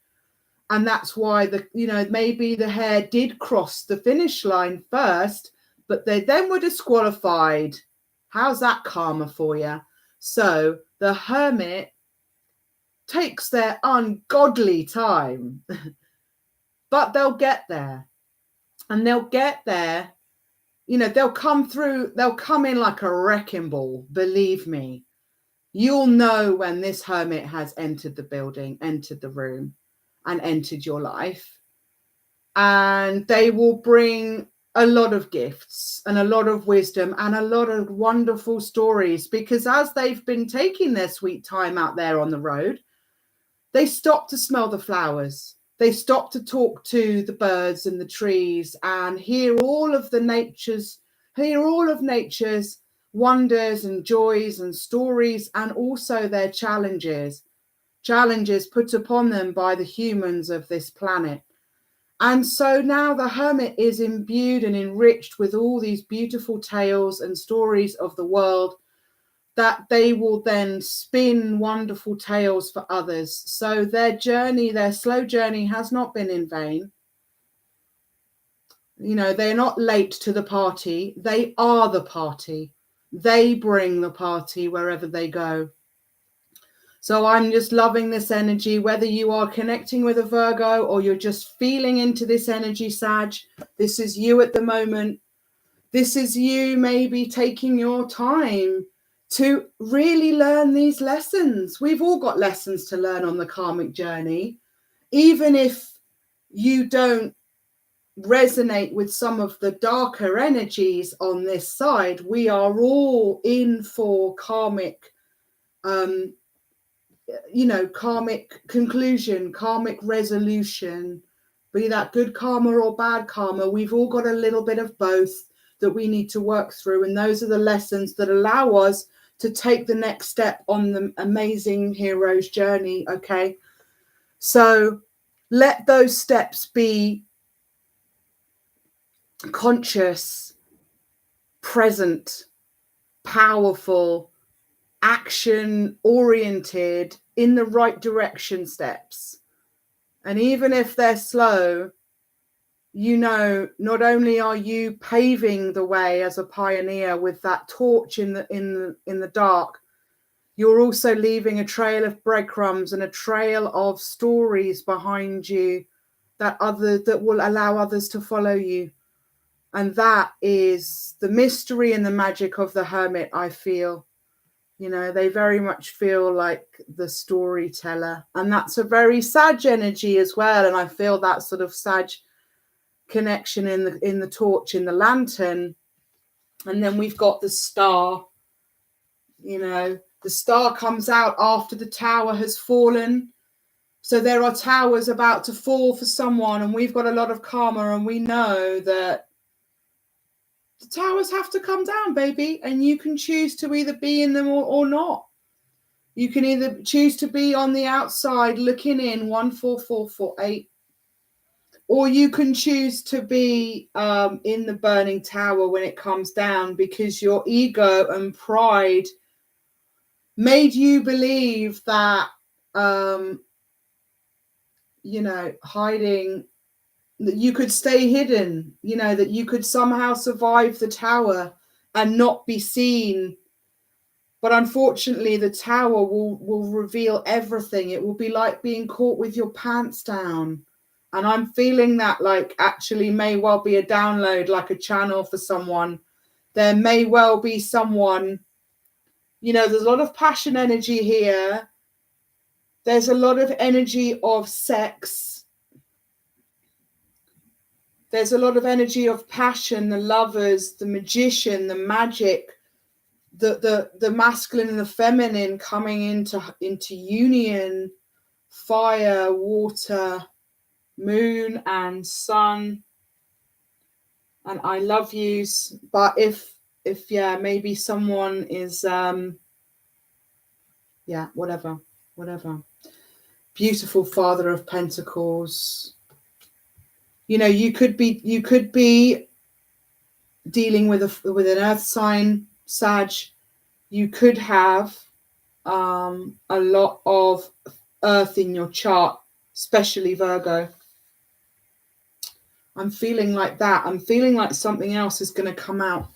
And that's why maybe the hare did cross the finish line first, but they then were disqualified. How's that karma for you? So the Hermit takes their ungodly time, but they'll get there. And they'll get there. You know, they'll come through, they'll come in like a wrecking ball, believe me. You'll know when this Hermit has entered the building, entered the room, and entered your life. And they will bring a lot of gifts and a lot of wisdom and a lot of wonderful stories, because as they've been taking their sweet time out there on the road, they stop to smell the flowers. They stop to talk to the birds and the trees and hear all of nature's wonders and joys and stories, and also their challenges put upon them by the humans of this planet. And so now the Hermit is imbued and enriched with all these beautiful tales and stories of the world, that they will then spin wonderful tales for others. So their journey, their slow journey, has not been in vain. You know, they're not late to the party. They are the party. They bring the party wherever they go. So I'm just loving this energy, whether you are connecting with a Virgo or you're just feeling into this energy, Sag. This is you at the moment. This is you maybe taking your time to really learn these lessons. We've all got lessons to learn on the karmic journey. Even if you don't resonate with some of the darker energies on this side, we are all in for karmic karmic conclusion, karmic resolution, be that good karma or bad karma. We've all got a little bit of both that we need to work through. And those are the lessons that allow us to take the next step on the amazing hero's journey. Okay. So let those steps be conscious, present, powerful, action oriented, in the right direction steps. And even if they're slow, you know, not only are you paving the way as a pioneer with that torch in the dark, you're also leaving a trail of breadcrumbs and a trail of stories behind you that will allow others to follow you. And that is the mystery and the magic of the Hermit, I feel. You know, they very much feel like the storyteller. And that's a very Sag energy as well. And I feel that sort of Sag connection in the torch, in the lantern. And then we've got the star. You know, the star comes out after the tower has fallen. So there are towers about to fall for someone, and we've got a lot of karma, and we know that the towers have to come down, baby, and you can choose to either be in them or not. You can either choose to be on the outside looking in, 14448, or you can choose to be in the burning tower when it comes down, because your ego and pride made you believe that, you know, hiding, that you could stay hidden, you know, that you could somehow survive the tower and not be seen. But unfortunately, the tower will reveal everything. It will be like being caught with your pants down. And I'm feeling that, like, actually may well be a download, like a channel for someone. There may well be someone, you know, there's a lot of passion energy here. There's a lot of energy of sex. There's a lot of energy of passion, the lovers, the magician, the magic, the masculine and the feminine coming into union, fire, water, moon and sun, and I love yous. But if yeah, maybe someone is yeah, whatever. Beautiful Father of Pentacles. You know, you could be dealing with an earth sign, Sag. You could have a lot of earth in your chart, especially Virgo. I'm feeling like that. I'm feeling like something else is going to come out.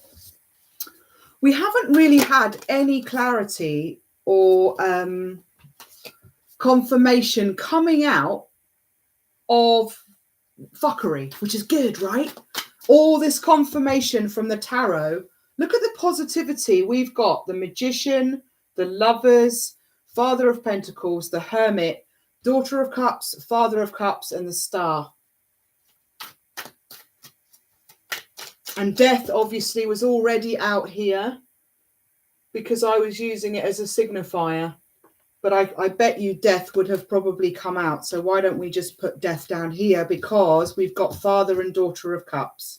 We haven't really had any clarity or confirmation coming out of fuckery, which is good, right? All this confirmation from the tarot. Look at the positivity. We've got the Magician, the Lovers, Father of Pentacles, the Hermit, Daughter of Cups, Father of Cups, and the Star. And Death obviously was already out here because I was using it as a signifier. But I bet you Death would have probably come out. So why don't we just put Death down here? Because we've got Father and Daughter of Cups.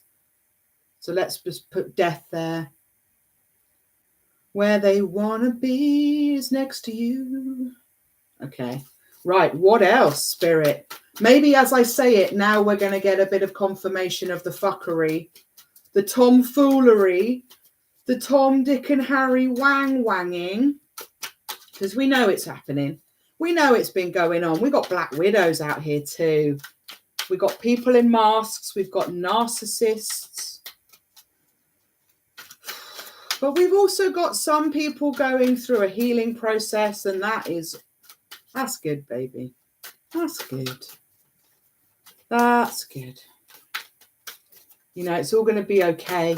So let's just put Death there. Where they want to be is next to you. Okay. Right. What else, Spirit? Maybe as I say it, now we're going to get a bit of confirmation of the fuckery, the tomfoolery, the Tom, Dick and Harry wanging. Because we know it's happening. We know it's been going on. We've got Black Widows out here too. We've got people in masks. We've got narcissists. But we've also got some people going through a healing process. And that's good, baby. That's good. That's good. You know, it's all going to be okay.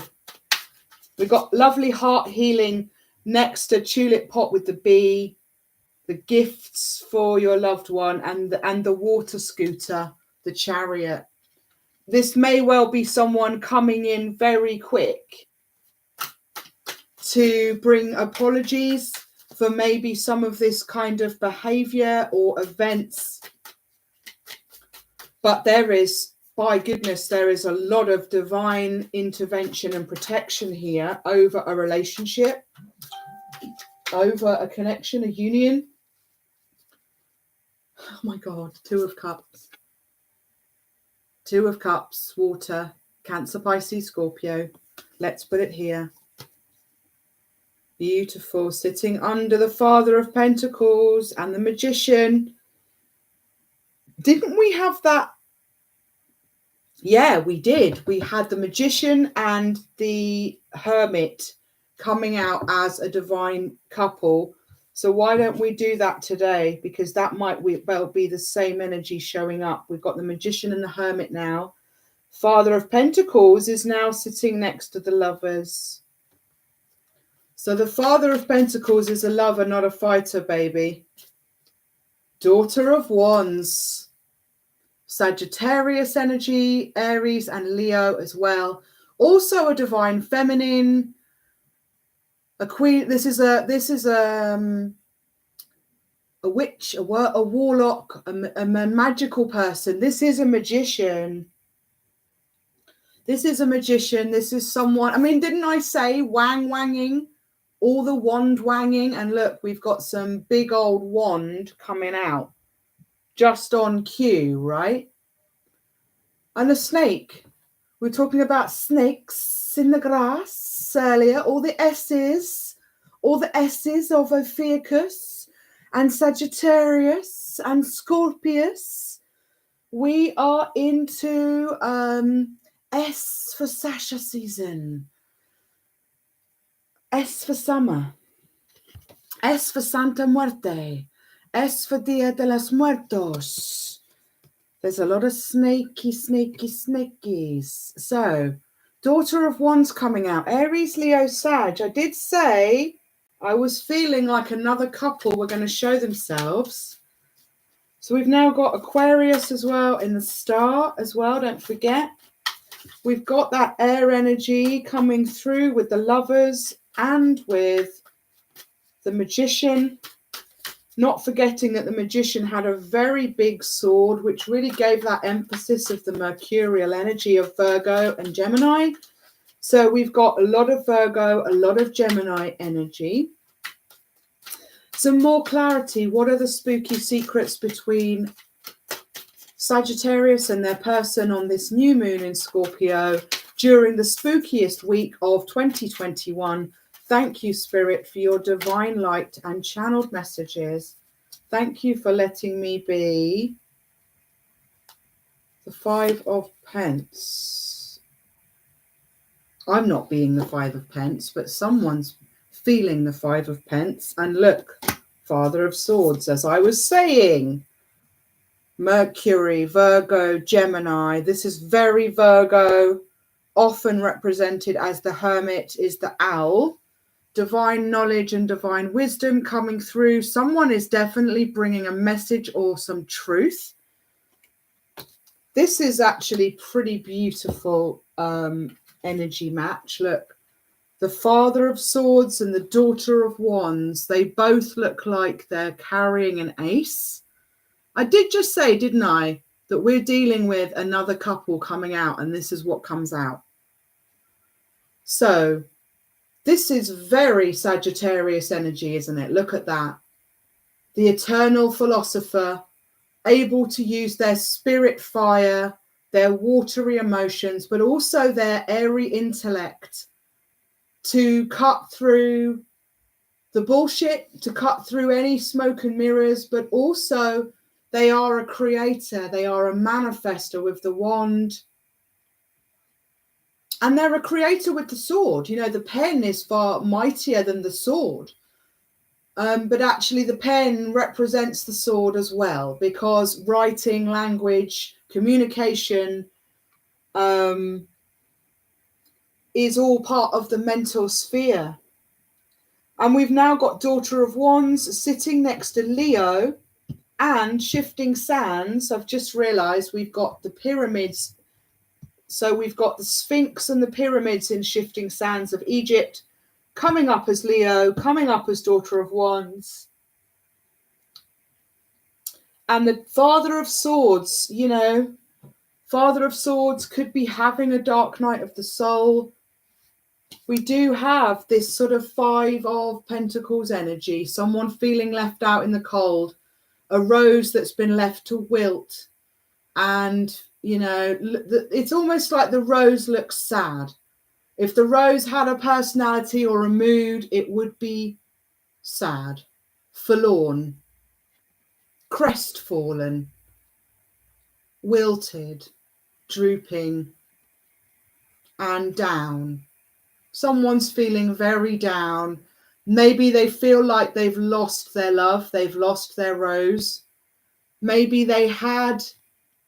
We've got lovely heart healing next to tulip pot with the bee, the gifts for your loved one, and the water scooter, the chariot. This may well be someone coming in very quick to bring apologies for maybe some of this kind of behavior or events. But there is, by goodness, there is a lot of divine intervention and protection here over a relationship, over a connection, a union. Oh my God, Two of Cups. Two of Cups, water, Cancer, Pisces, Scorpio. Let's put it here. Beautiful, sitting under the Father of Pentacles and the Magician. Didn't we have that? Yeah, we did. We had the Magician and the Hermit coming out as a divine couple. So why don't we do that today? Because that might well be the same energy showing up. We've got the Magician and the Hermit now. Father of Pentacles is now sitting next to the Lovers. So the Father of Pentacles is a lover, not a fighter, baby. Daughter of Wands. Sagittarius energy, Aries and Leo as well. Also a divine feminine, A queen. This is a witch, a warlock, a magical person. This is a magician. This is a magician. This is someone. I mean, didn't I say wanging? All the wand wanging. And look, we've got some big old wand coming out just on cue, right? And a snake. We're talking about snakes in the grass earlier. All the S's of Ophiuchus and Sagittarius and Scorpius. We are into S for Sasha season. S for summer. S for Santa Muerte. S for Dia de los Muertos. There's a lot of snakies. So, Daughter of Wands coming out. Aries, Leo, Sag. I did say I was feeling like another couple were going to show themselves. So we've now got Aquarius as well in the star as well. Don't forget. We've got that air energy coming through with the Lovers and with the Magician. Not forgetting that the Magician had a very big sword, which really gave that emphasis of the mercurial energy of Virgo and Gemini. So we've got a lot of Virgo, a lot of Gemini energy. Some more clarity. What are the spooky secrets between Sagittarius and their person on this new moon in Scorpio during the spookiest week of 2021? Thank you, Spirit, for your divine light and channeled messages. Thank you for letting me be the Five of Pence. I'm not being the Five of Pence, but someone's feeling the Five of Pence. And look, Father of Swords, as I was saying. Mercury, Virgo, Gemini. This is very Virgo, often represented as the Hermit is the owl. Divine knowledge and divine wisdom coming through. Someone is definitely bringing a message or some truth. This is actually pretty beautiful energy match. Look, the Father of Swords and the Daughter of Wands, they both look like they're carrying an ace. I did just say, didn't I, that we're dealing with another couple coming out, and this is what comes out. So this is very Sagittarius energy, isn't it? Look at that. The eternal philosopher, able to use their spirit fire, their watery emotions, but also their airy intellect to cut through the bullshit, to cut through any smoke and mirrors, but also they are a creator. They are a manifester with the wand. And they're a creator with the sword. You know, the pen is far mightier than the sword. But actually the pen represents the sword as well, because writing, language, communication is all part of the mental sphere. And we've now got Daughter of Wands sitting next to Leo and shifting sands. I've just realized we've got the pyramids. So we've got the Sphinx and the pyramids in shifting sands of Egypt coming up as Leo, coming up as Daughter of Wands. And the Father of Swords, you know, Father of Swords could be having a dark night of the soul. We do have this sort of Five of Pentacles energy, someone feeling left out in the cold, a rose that's been left to wilt. And, you know, it's almost like the rose looks sad. If the rose had a personality or a mood, it would be sad, forlorn, crestfallen, wilted, drooping, and down. Someone's feeling very down. Maybe they feel like they've lost their love, they've lost their rose. Maybe they had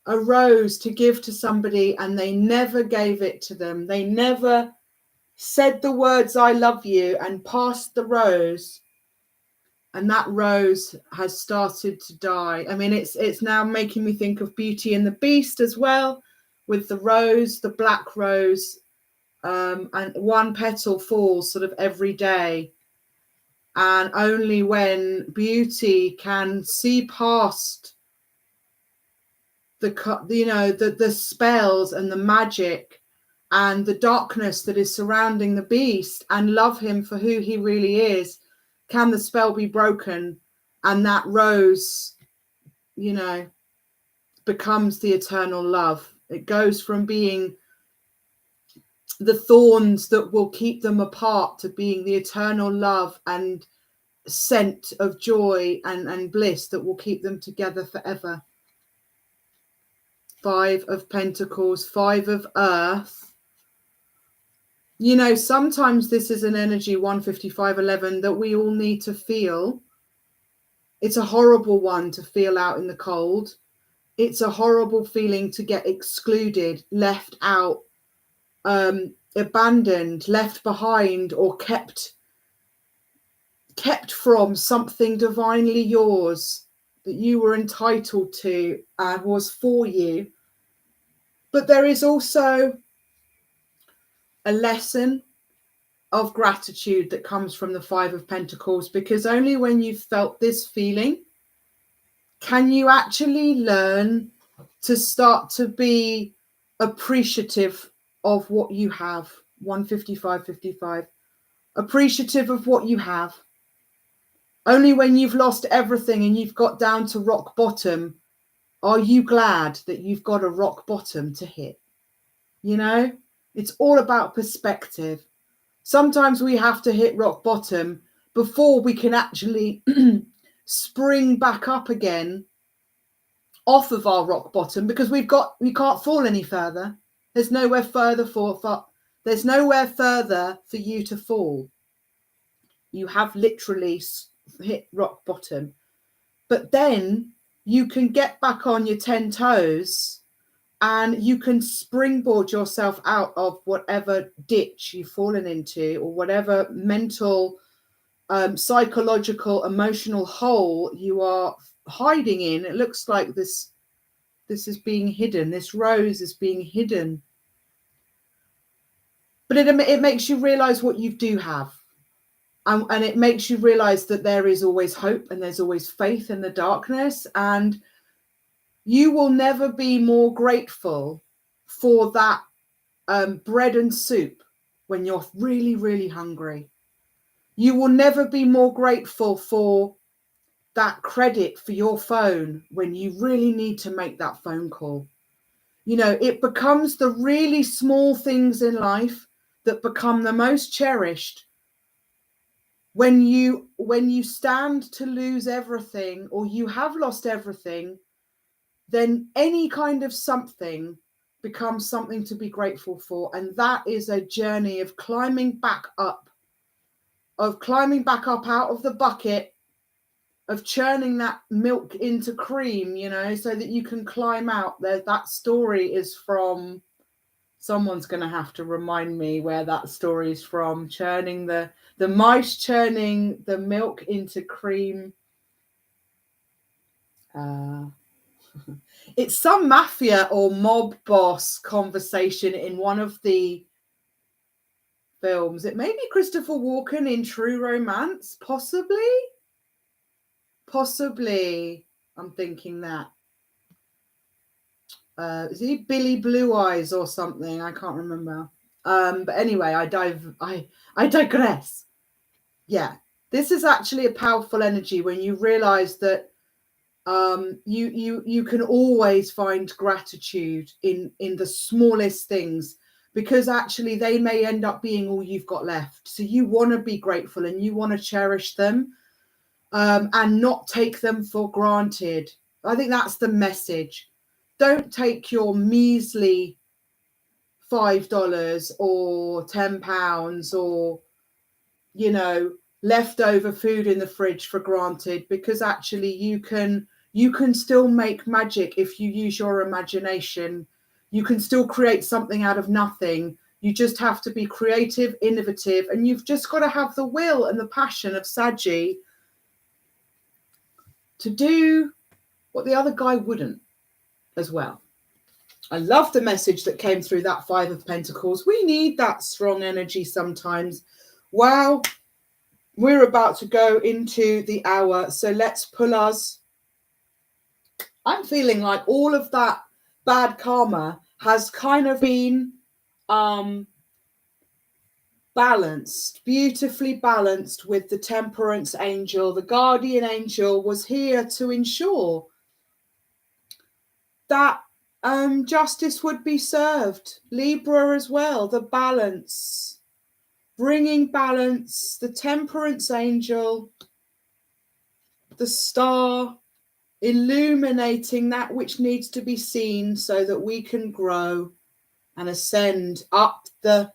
a rose to give to somebody and they never gave it to them. They never said the words, I love you, and passed the rose. And that rose has started to die. I mean, it's now making me think of Beauty and the Beast as well, with the rose, the black rose, and one petal falls sort of every day. And only when beauty can see past the spells and the magic and the darkness that is surrounding the beast and love him for who he really is, can the spell be broken, and that rose, becomes the eternal love. It goes from being the thorns that will keep them apart to being the eternal love and scent of joy and bliss that will keep them together forever. 5 of Pentacles, 5 of Earth. Sometimes this is an energy, 15511, that we all need to feel. It's a horrible one to feel out in the cold. It's a horrible feeling to get excluded, left out, abandoned, left behind, or kept from something divinely yours that you were entitled to and was for you. But there is also a lesson of gratitude that comes from the 5 of Pentacles, because only when you've felt this feeling can you actually learn to start to be appreciative of what you have. 15555. Appreciative of what you have. Only when you've lost everything and you've got down to rock bottom are you glad that you've got a rock bottom to hit. It's all about perspective. Sometimes we have to hit rock bottom before we can actually spring back up again off of our rock bottom, because we can't fall any further. There's nowhere further there's nowhere further for you to fall. You have literally hit rock bottom. But then you can get back on your 10 toes and you can springboard yourself out of whatever ditch you've fallen into, or whatever mental, psychological, emotional hole you are hiding in. It looks like this is being hidden. This rose is being hidden. But it makes you realize what you do have. And it makes you realize that there is always hope and there's always faith in the darkness. And you will never be more grateful for that bread and soup when you're really, really hungry. You will never be more grateful for that credit for your phone when you really need to make that phone call. It becomes the really small things in life that become the most cherished. When you stand to lose everything, or you have lost everything, then any kind of something becomes something to be grateful for. And that is a journey of climbing back up out of the bucket, of churning that milk into cream, so that you can climb out there. That story is from, someone's going to have to remind me where that story is from. Churning the mice churning the milk into cream. It's some mafia or mob boss conversation in one of the films. It may be Christopher Walken in True Romance, possibly. I'm thinking that. Is he Billy Blue Eyes or something? I can't remember. But anyway, I digress. Yeah, this is actually a powerful energy when you realize that you can always find gratitude in the smallest things, because actually they may end up being all you've got left. So you want to be grateful and you want to cherish them, and not take them for granted. I think that's the message. Don't take your measly $5 or £10 or, leftover food in the fridge for granted, because actually you can still make magic if you use your imagination. You can still create something out of nothing. You just have to be creative, innovative, and you've just got to have the will and the passion of Saggy to do what the other guy wouldn't as well. I love the message that came through that 5 of Pentacles. We need that strong energy sometimes. Wow. we're about to go into the hour. So let's pull us. I'm feeling like all of that bad karma has kind of been balanced, beautifully balanced with the temperance angel. The guardian angel was here to ensure that justice would be served. Libra as well, the balance, bringing balance, the temperance angel, the star, illuminating that which needs to be seen so that we can grow and ascend up the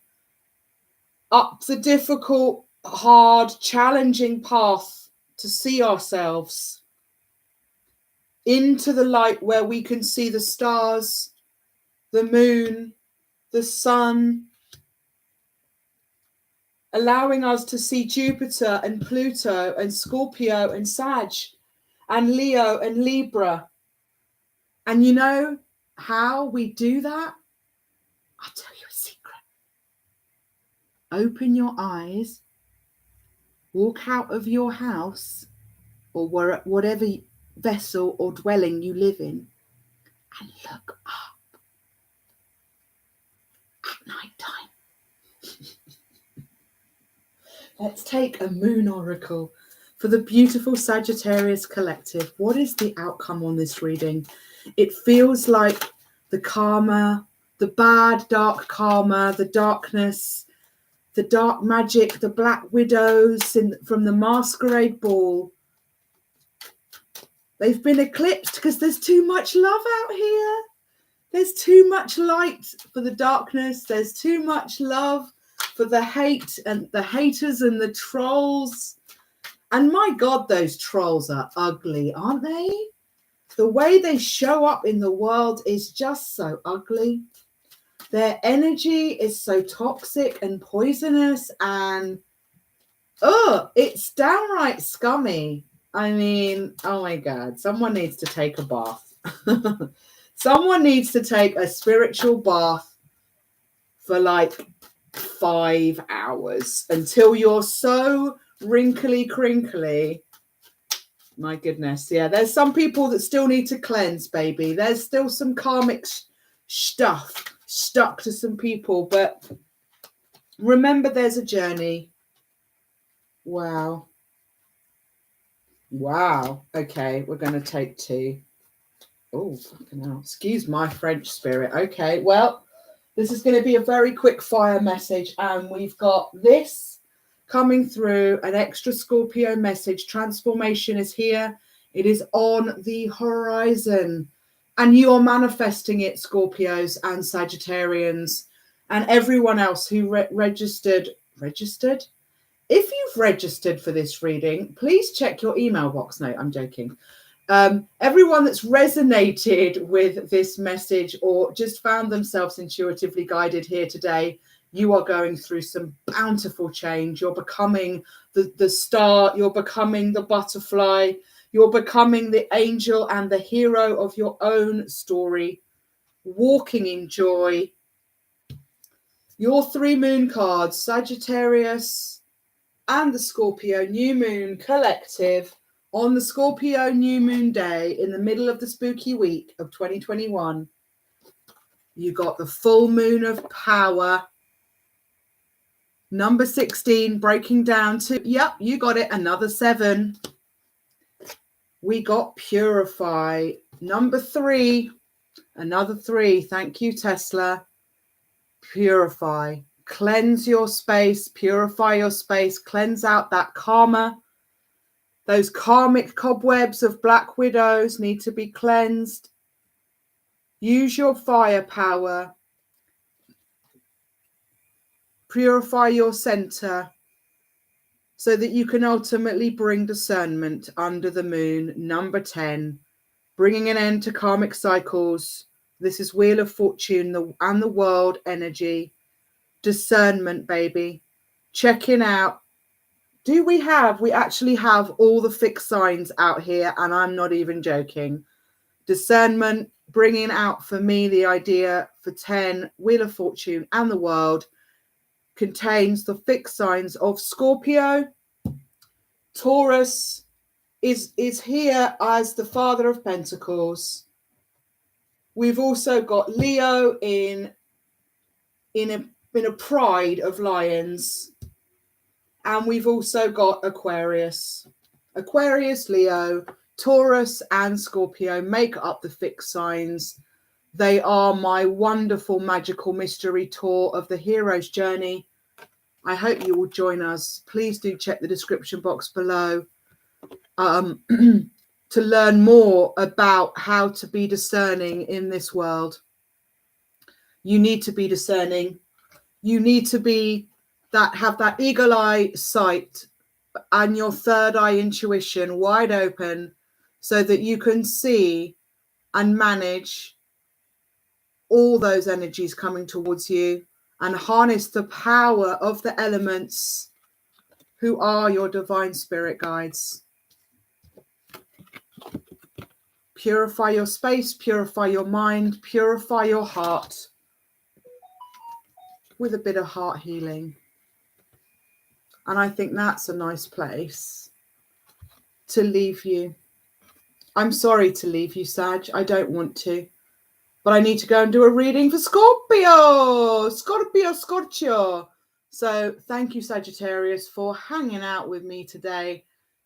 difficult, hard, challenging path to see ourselves into the light where we can see the stars, the moon, the sun, allowing us to see Jupiter and Pluto and Scorpio and Sag and Leo and Libra. And you know how we do that? I'll tell you a secret. Open your eyes, walk out of your house or whatever vessel or dwelling you live in, and look up at night time. Let's take a moon oracle for the beautiful Sagittarius collective. What is the outcome on this reading? It feels like the karma, the bad, dark karma, the darkness, the dark magic, the black widows from the masquerade ball. They've been eclipsed because there's too much love out here. There's too much light for the darkness. There's too much love for the hate and the haters and the trolls. And my God, those trolls are ugly, aren't they? The way they show up in the world is just so ugly. Their energy is so toxic and poisonous and, it's downright scummy. I mean, oh my God, someone needs to take a bath. Someone needs to take a spiritual bath for like 5 hours until you're so wrinkly, crinkly. My goodness. Yeah, there's some people that still need to cleanse, baby. There's still some karmic stuff stuck to some people, but remember there's a journey. Wow. Okay, we're going to take 2. Oh, fucking hell. Excuse my French spirit. Okay, well, this is going to be a very quick fire message, and we've got this coming through, an extra Scorpio message. Transformation is here. It is on the horizon, and you are manifesting it, Scorpios and Sagittarians and everyone else who registered. If you've registered for this reading, please check your email box. No, I'm joking. Everyone that's resonated with this message or just found themselves intuitively guided here today, you are going through some bountiful change. You're becoming the star. You're becoming the butterfly. You're becoming the angel and the hero of your own story, walking in joy. Your 3 moon cards, Sagittarius and the Scorpio new moon collective, on the Scorpio new moon day in the middle of the spooky week of 2021, you got the full moon of power. Number 16, breaking down to, yep, you got it, another 7. We got purify. Number 3, another 3. Thank you, Tesla. Purify. Cleanse your space, purify your space, cleanse out that karma. Those karmic cobwebs of black widows need to be cleansed. Use your firepower. Purify your center so that you can ultimately bring discernment under the moon. Number 10, bringing an end to karmic cycles. This is Wheel of Fortune and the world energy. Discernment, baby. Checking out. We actually have all the fixed signs out here, and I'm not even joking. Discernment, bringing out for me the idea for 10, Wheel of Fortune and the world contains the fixed signs of Scorpio, Taurus is here as the Father of Pentacles. We've also got Leo in a pride of lions. And we've also got Aquarius. Aquarius, Leo, Taurus and Scorpio make up the fixed signs. They are my wonderful magical mystery tour of the hero's journey. I hope you will join us. Please do check the description box below to learn more about how to be discerning in this world. You need to be discerning. You need to be have that eagle eye sight and your third eye intuition wide open so that you can see and manage all those energies coming towards you and harness the power of the elements who are your divine spirit guides. Purify your space, purify your mind, purify your heart with a bit of heart healing. And I think that's a nice place to leave you. I'm sorry to leave you, Sag. I don't want to. But I need to go and do a reading for Scorpio. Scorpio. So thank you, Sagittarius, for hanging out with me today.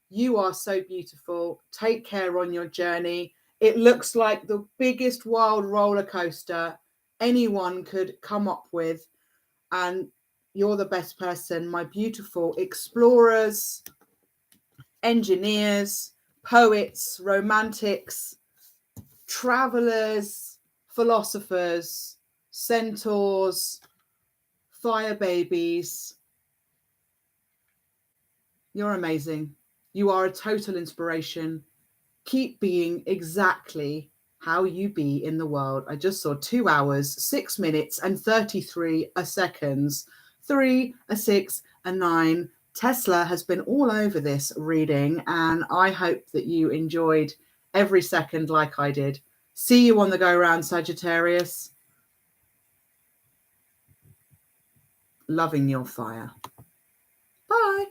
You are so beautiful. Take care on your journey. It looks like the biggest wild roller coaster anyone could come up with. And you're the best person. My beautiful explorers, engineers, poets, romantics, travelers, philosophers, centaurs, fire babies. You're amazing. You are a total inspiration. Keep being exactly how you be in the world. I just saw 2 hours, 6 minutes and 33 seconds. 3, a 6, a 9. Tesla has been all over this reading, and I hope that you enjoyed every second like I did. See you on the go round, Sagittarius. Loving your fire. Bye.